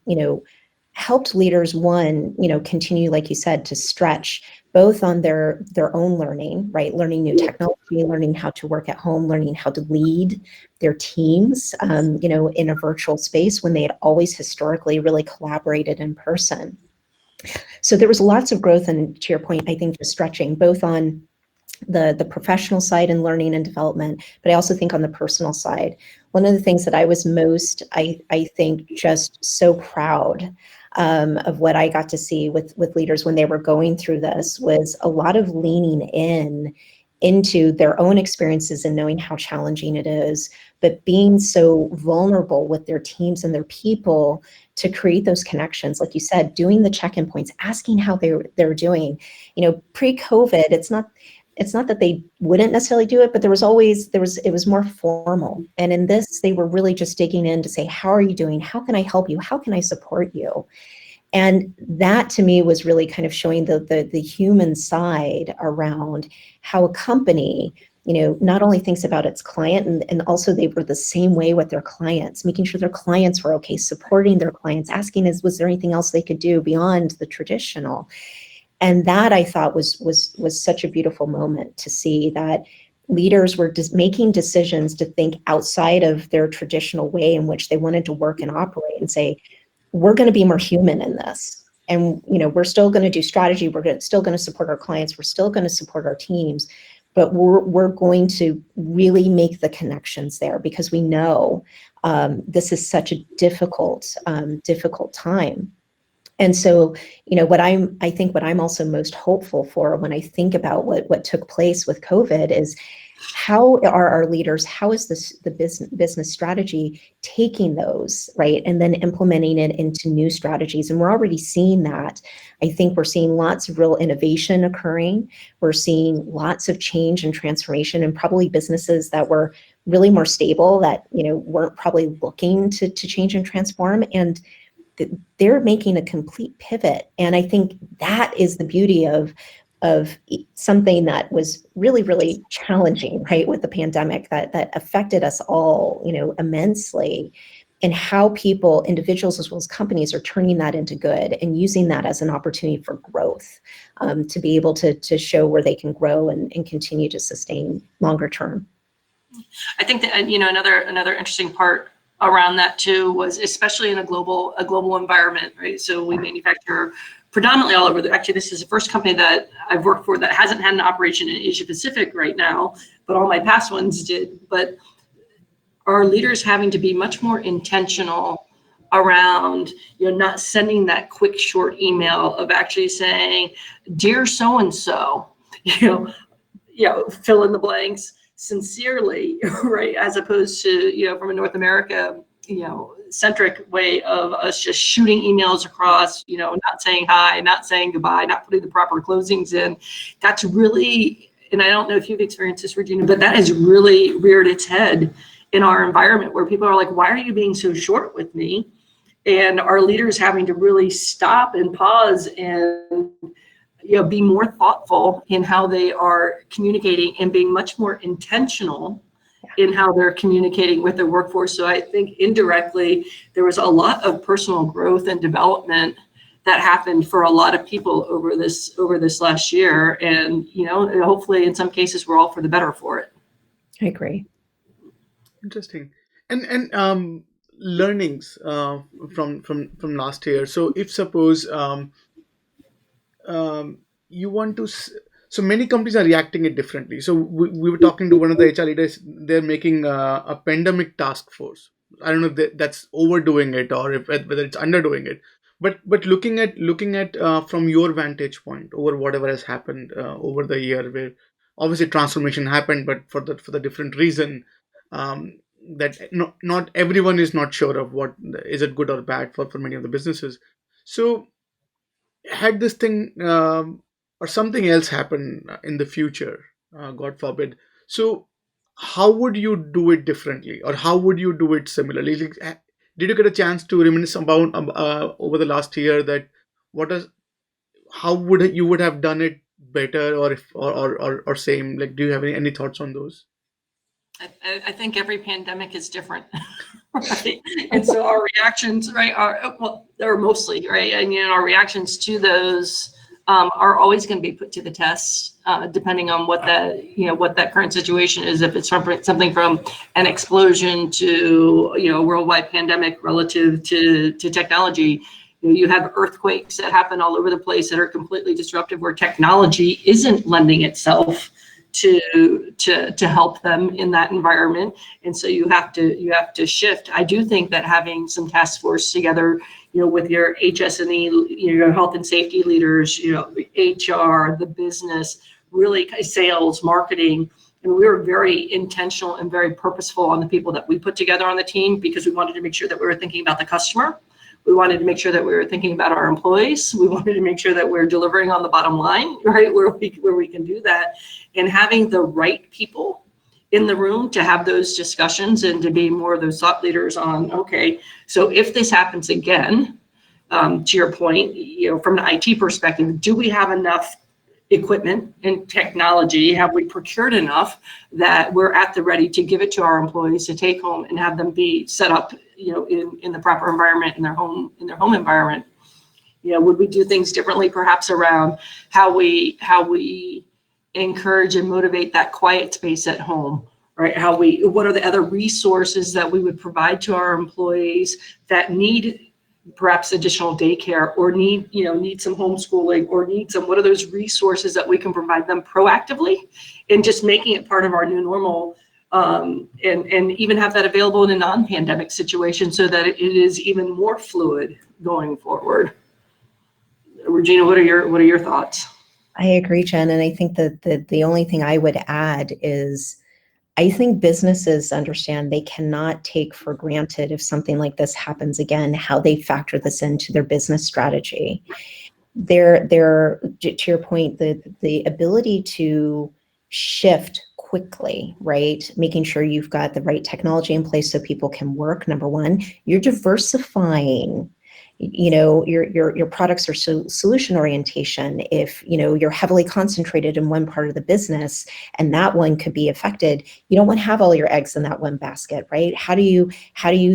C: helped leaders, one, continue, like you said, to stretch both on their own learning, right? Learning new technology, learning how to work at home, learning how to lead their teams, in a virtual space when they had always historically really collaborated in person. So there was lots of growth, and to your point, I think just stretching both on the professional side and learning and development, but I also think on the personal side. One of the things that I was most, I think, just so proud of what I got to see with leaders when they were going through this was a lot of leaning into their own experiences and knowing how challenging it is, but being so vulnerable with their teams and their people to create those connections. Like you said, doing the check-in points, asking how they're doing. Pre-COVID, it's not that they wouldn't necessarily do it, but it was more formal. And in this, they were really just digging in to say, how are you doing? How can I help you? How can I support you? And that to me was really kind of showing the human side around how a company, not only thinks about its client, and also they were the same way with their clients, making sure their clients were okay, supporting their clients, asking, was there anything else they could do beyond the traditional? And that I thought was such a beautiful moment to see that leaders were just making decisions to think outside of their traditional way in which they wanted to work and operate, and say, we're going to be more human in this. And, we're still going to do strategy. Still going to support our clients. We're still going to support our teams, but we're going to really make the connections there, because we know this is such a difficult time. And so, what I'm also most hopeful for when I think about what took place with COVID is, how are our leaders, how is the business strategy taking those, right, and then implementing it into new strategies? And we're already seeing that. I think we're seeing lots of real innovation occurring. We're seeing lots of change and transformation, and probably businesses that were really more stable, that weren't probably looking to change and transform, and they're making a complete pivot. And I think that is the beauty of something that was really, really challenging, right, with the pandemic, that affected us all, immensely, and how people, individuals as well as companies, are turning that into good and using that as an opportunity for growth, to be able to show where they can grow and continue to sustain longer term.
A: I think that, another interesting part around that too was, especially in a global environment, right? So we manufacture predominantly all over. Actually, this is the first company that I've worked for that hasn't had an operation in Asia Pacific right now, but all my past ones did. But our leaders having to be much more intentional around, not sending that quick short email of actually saying, dear so-and-so, fill in the blanks, sincerely, right? As opposed to, from a North America, centric way of us just shooting emails across, not saying hi, not saying goodbye, not putting the proper closings in. That's really, and I don't know if you've experienced this, Regina, but that has really reared its head in our environment, where people are like, why are you being so short with me? And our leaders having to really stop and pause and be more thoughtful in how they are communicating, and being much more intentional in how they're communicating with their workforce. So I think indirectly, there was a lot of personal growth and development that happened for a lot of people over this last year. And, hopefully in some cases, we're all for the better for it.
C: I agree.
B: Interesting. And learnings from last year. So if suppose you want to, so many companies are reacting it differently. So we were talking to one of the HR leaders. They're making a pandemic task force. I don't know if that's overdoing it or whether it's underdoing it. But looking at from your vantage point over whatever has happened over the year, where obviously transformation happened, but for the different reason, that not everyone is not sure of what is it good or bad for many of the businesses. So had this thing or something else happen in the future, God forbid. So how would you do it differently, or how would you do it similarly? Did you get a chance to reminisce about over the last year that how would you would have done it better, or if or same? Like, do you have any thoughts on those?
A: I think every pandemic is different, right? And so our reactions, right, they're mostly, right, and our reactions to those are always going to be put to the test, depending on what that current situation is. If it's something from an explosion to a worldwide pandemic relative to technology. You have earthquakes that happen all over the place that are completely disruptive, where technology isn't lending itself to help them in that environment, and so you have to shift. I do think that having some task force together, with your HS&E, your health and safety leaders, HR, the business, really sales, marketing, and we were very intentional and very purposeful on the people that we put together on the team, because we wanted to make sure that we were thinking about the customer. We wanted to make sure that we were thinking about our employees. We wanted to make sure that we're delivering on the bottom line, right, where we can do that. And having the right people in the room to have those discussions and to be more of those thought leaders on, okay, so if this happens again, to your point, from an IT perspective, do we have enough equipment and technology? Have we procured enough that we're at the ready to give it to our employees to take home and have them be set up, in the proper environment in their home environment? Would we do things differently, perhaps around how we encourage and motivate that quiet space at home, right? What are the other resources that we would provide to our employees that need perhaps additional daycare, or need some homeschooling, or what are those resources that we can provide them proactively, and just making it part of our new normal, and even have that available in a non-pandemic situation, so that it is even more fluid going forward. Regina, what are your thoughts?
C: I agree, Jen, and I think that the only thing I would add is, I think businesses understand they cannot take for granted, if something like this happens again, how they factor this into their business strategy. To your point, the ability to shift quickly, right? Making sure you've got the right technology in place so people can work. Number one, you're diversifying. Your products are solution orientation. If you're heavily concentrated in one part of the business and that one could be affected, you don't want to have all your eggs in that one basket, right? How do you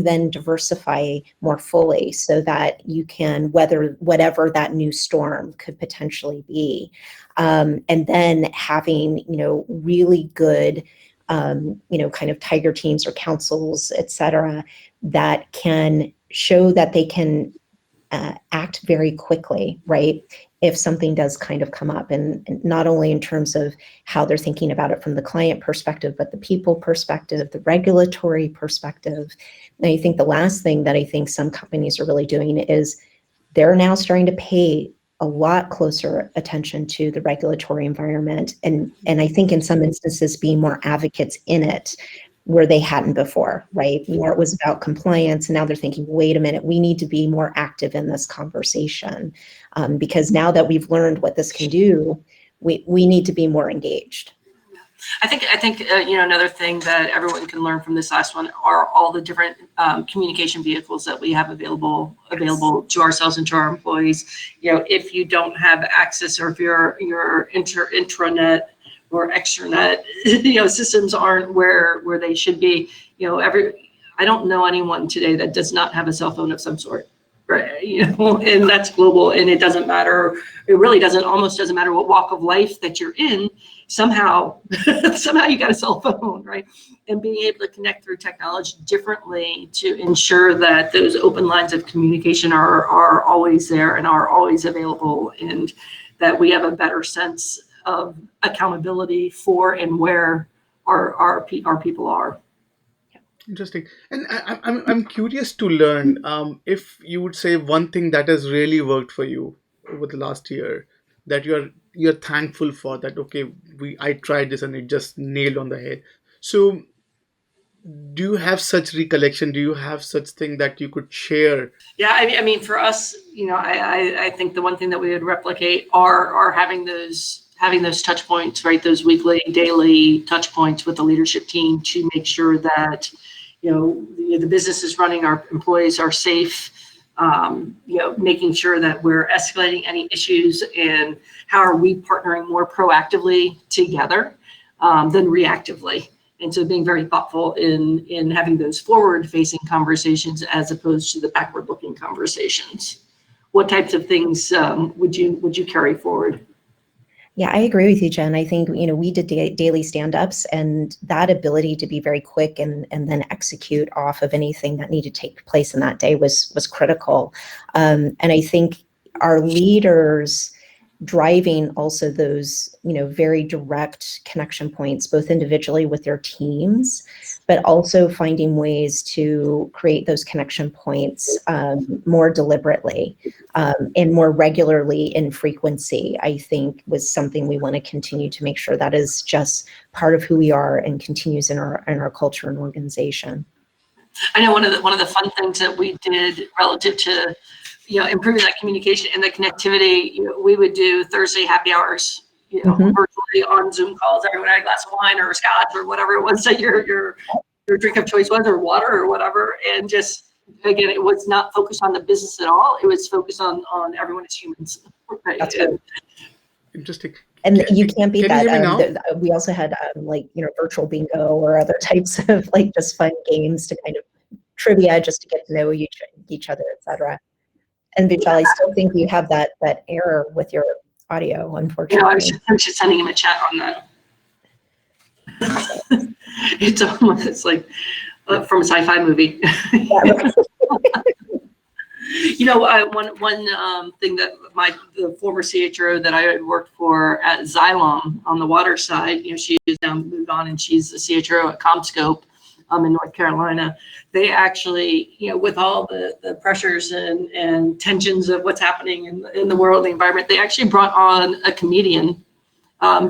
C: then diversify more fully so that you can weather whatever that new storm could potentially be? And then having really good kind of tiger teams or councils, et cetera, that can show that they can act very quickly, right? If something does kind of come up, and not only in terms of how they're thinking about it from the client perspective, but the people perspective, the regulatory perspective. And I think the last thing that I think some companies are really doing is they're now starting to pay a lot closer attention to the regulatory environment, and I think in some instances being more advocates in it, where they hadn't before, right? More it was about compliance, and now they're thinking, wait a minute, we need to be more active in this conversation, because now that we've learned what this can do, we need to be more engaged.
A: I think another thing that everyone can learn from this last one are all the different communication vehicles that we have available to ourselves and to our employees. If you don't have access, or if your intranet or extranet, systems aren't where they should be. I don't know anyone today that does not have a cell phone of some sort, right? And that's global, and it doesn't matter. It really almost doesn't matter what walk of life that you're in. Somehow you got a cell phone, right? And being able to connect through technology differently to ensure that those open lines of communication are always there and are always available, and that we have a better sense of accountability for and where our people are.
B: Interesting. And I'm curious to learn, if you would say one thing that has really worked for you over the last year, that you're thankful for, that okay, I tried this and it just nailed on the head. So do you have such recollection? Do you have such thing that you could share?
A: Yeah, I mean, for us, I think the one thing that we would replicate are having those touch points, right? Those weekly, daily touch points with the leadership team to make sure that the business is running, our employees are safe, making sure that we're escalating any issues, and how are we partnering more proactively together than reactively. And so being very thoughtful in having those forward-facing conversations as opposed to the backward-looking conversations. What types of things would you carry forward?
C: Yeah, I agree with you, Jen. I think, we did daily stand-ups, and that ability to be very quick and then execute off of anything that needed to take place in that day was critical. And I think our leaders driving also those, very direct connection points, both individually with their teams, but also finding ways to create those connection points more deliberately and more regularly in frequency, I think was something we want to continue to make sure that is just part of who we are and continues in our culture and organization.
A: I know one of the fun things that we did relative to improving that communication and the connectivity, we would do Thursday happy hours, virtually on Zoom calls. Everyone had a glass of wine or a scotch or whatever it was that your drink of choice was, or water or whatever. And just, again, it was not focused on the business at all. It was focused on everyone as humans. Right?
C: That's right.
B: Interesting.
C: And you can't beat that.
B: You hear me now?
C: We also had virtual bingo or other types of just fun games to kind of trivia, just to get to know each other, etc. And Vishal, I still think you have that error with your audio, unfortunately.
A: I'm just sending him a chat on that. It's like from a sci-fi movie. One thing that the former CHRO that I had worked for at Xylem on the water side, she has now moved on, and she's the CHRO at CommScope in North Carolina. They actually, with all the pressures and tensions of what's happening in the world, the environment, they actually brought on a comedian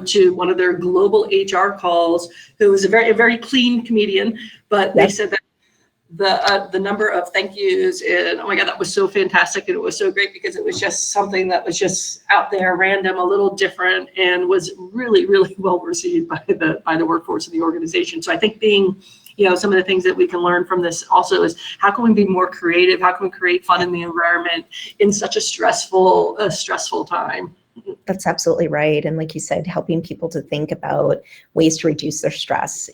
A: to one of their global HR calls, who was a very clean comedian, but they said that the number of thank yous, and oh my God, that was so fantastic, and it was so great because it was just something that was just out there, random, a little different, and was really, really well received by the workforce of the organization. So I think being, some of the things that we can learn from this also is, how can we be more creative? How can we create fun in the environment in such a stressful time?
C: That's absolutely right. And like you said, helping people to think about ways to reduce their stress,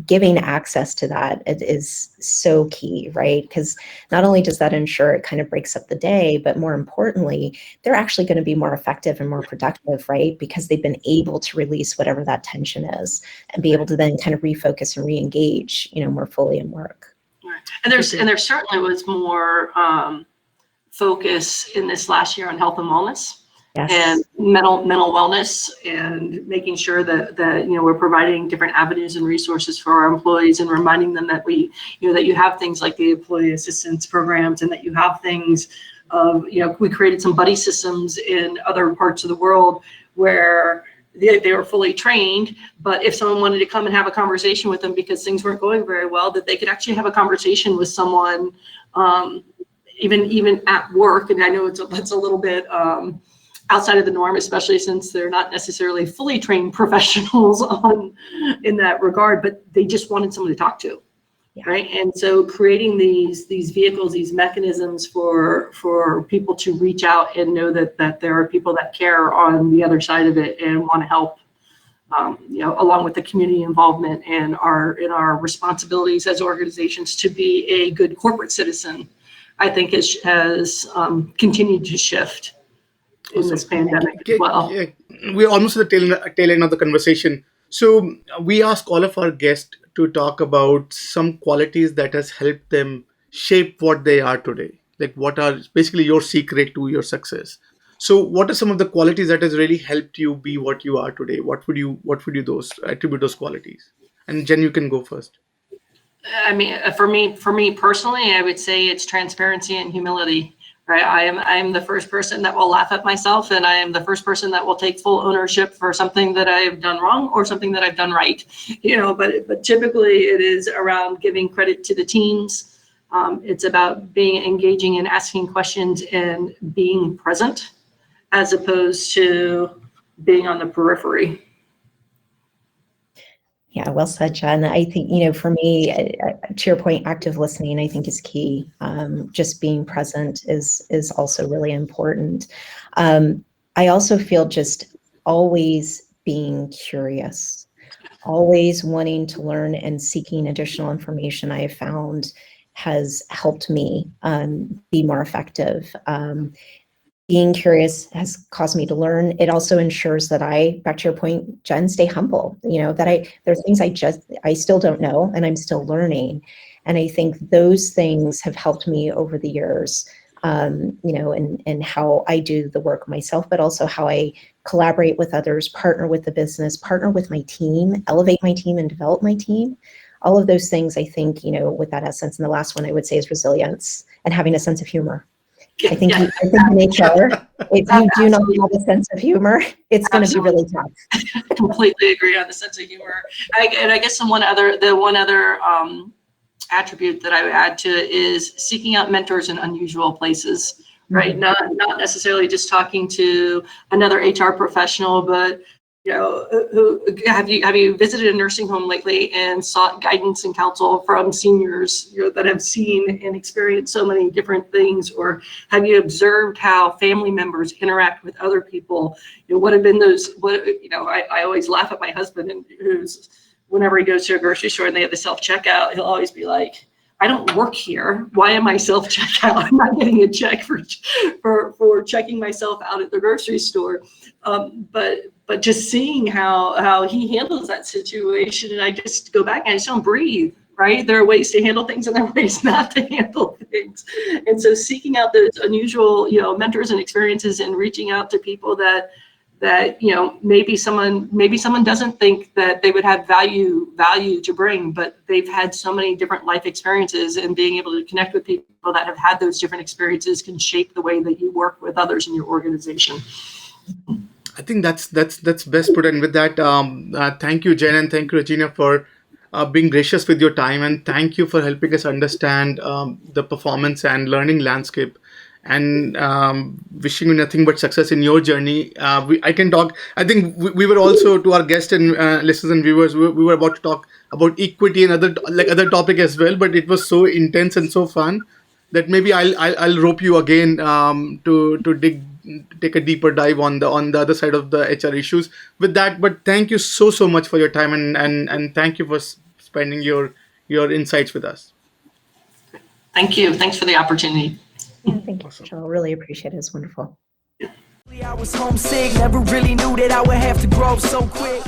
C: giving access to that is so key, right? Because not only does that ensure it kind of breaks up the day, but more importantly, they're actually going to be more effective and more productive, right? Because they've been able to release whatever that tension is and be able to then kind of refocus and re-engage, more fully in work.
A: Right. And there certainly was more focus in this last year on health and wellness. Yes. And mental wellness, and making sure that we're providing different avenues and resources for our employees, and reminding them that that you have things like the employee assistance programs, and that you have things of, we created some buddy systems in other parts of the world where they were fully trained, but if someone wanted to come and have a conversation with them because things weren't going very well, that they could actually have a conversation with someone, even at work. And I know it's a little bit outside of the norm, especially since they're not necessarily fully trained professionals in that regard, but they just wanted someone to talk to, right? And so creating these vehicles, these mechanisms for people to reach out and know that there are people that care on the other side of it and want to help, along with the community involvement and our responsibilities as organizations to be a good corporate citizen, I think has continued to shift in this pandemic as well.
B: Yeah, we're almost at the tail end of the conversation. So we ask all of our guests to talk about some qualities that has helped them shape what they are today. Like, what are basically your secret to your success? So what are some of the qualities that has really helped you be what you are today? What would you attribute those qualities? And Jen, you can go first.
A: I mean, for me personally, I would say it's transparency and humility. Right, I am the first person that will laugh at myself, and I am the first person that will take full ownership for something that I've done wrong or something that I've done right. But typically it is around giving credit to the teams. It's about engaging and asking questions and being present, as opposed to being on the periphery.
C: Yeah, well said, Jen. I think, for me, to your point, active listening, I think is key. Just being present is also really important. I also feel just always being curious, always wanting to learn and seeking additional information, I have found has helped me be more effective. Being curious has caused me to learn. It also ensures that back to your point, Jen, stay humble. There are things I still don't know, and I'm still learning. And I think those things have helped me over the years, and how I do the work myself, but also how I collaborate with others, partner with the business, partner with my team, elevate my team and develop my team. All of those things, I think, with that essence. And the last one I would say is resilience and having a sense of humor. I think in HR, if you do not have a sense of humor, it's going to be really tough.
A: Completely agree on the sense of humor. And I guess the one other attribute that I would add to it is seeking out mentors in unusual places, right?
C: Mm-hmm.
A: Not necessarily just talking to another HR professional, but have you visited a nursing home lately and sought guidance and counsel from seniors that have seen and experienced so many different things? Or have you observed how family members interact with other people? What have been those? I always laugh at my husband, and whenever he goes to a grocery store and they have the self-checkout, he'll always be like, I don't work here. Why am I self-checkout? I'm not getting a check for checking myself out at the grocery store. But just seeing how he handles that situation, and I just go back and I just don't breathe, right? There are ways to handle things and there are ways not to handle things. And so seeking out those unusual, mentors and experiences and reaching out to people that maybe someone doesn't think that they would have value to bring, but they've had so many different life experiences, and being able to connect with people that have had those different experiences can shape the way that you work with others in your organization.
B: I think that's best put. And with that, thank you, Jen, and thank you, Regina, for being gracious with your time, and thank you for helping us understand the performance and learning landscape. And wishing you nothing but success in your journey. I can talk. I think we were also, to our guests and listeners and viewers, we were about to talk about equity and other topic as well. But it was so intense and so fun that maybe I'll rope you again to take a deeper dive on the other side of the HR issues. With that, but thank you so much for your time, and thank you for spending your insights with us.
A: Thank you. Thanks for the opportunity.
C: Yeah, thank you,
B: Awesome.
C: Joel. Really appreciate it. It's wonderful.
D: I was homesick, never really knew that I would have to grow up so quick.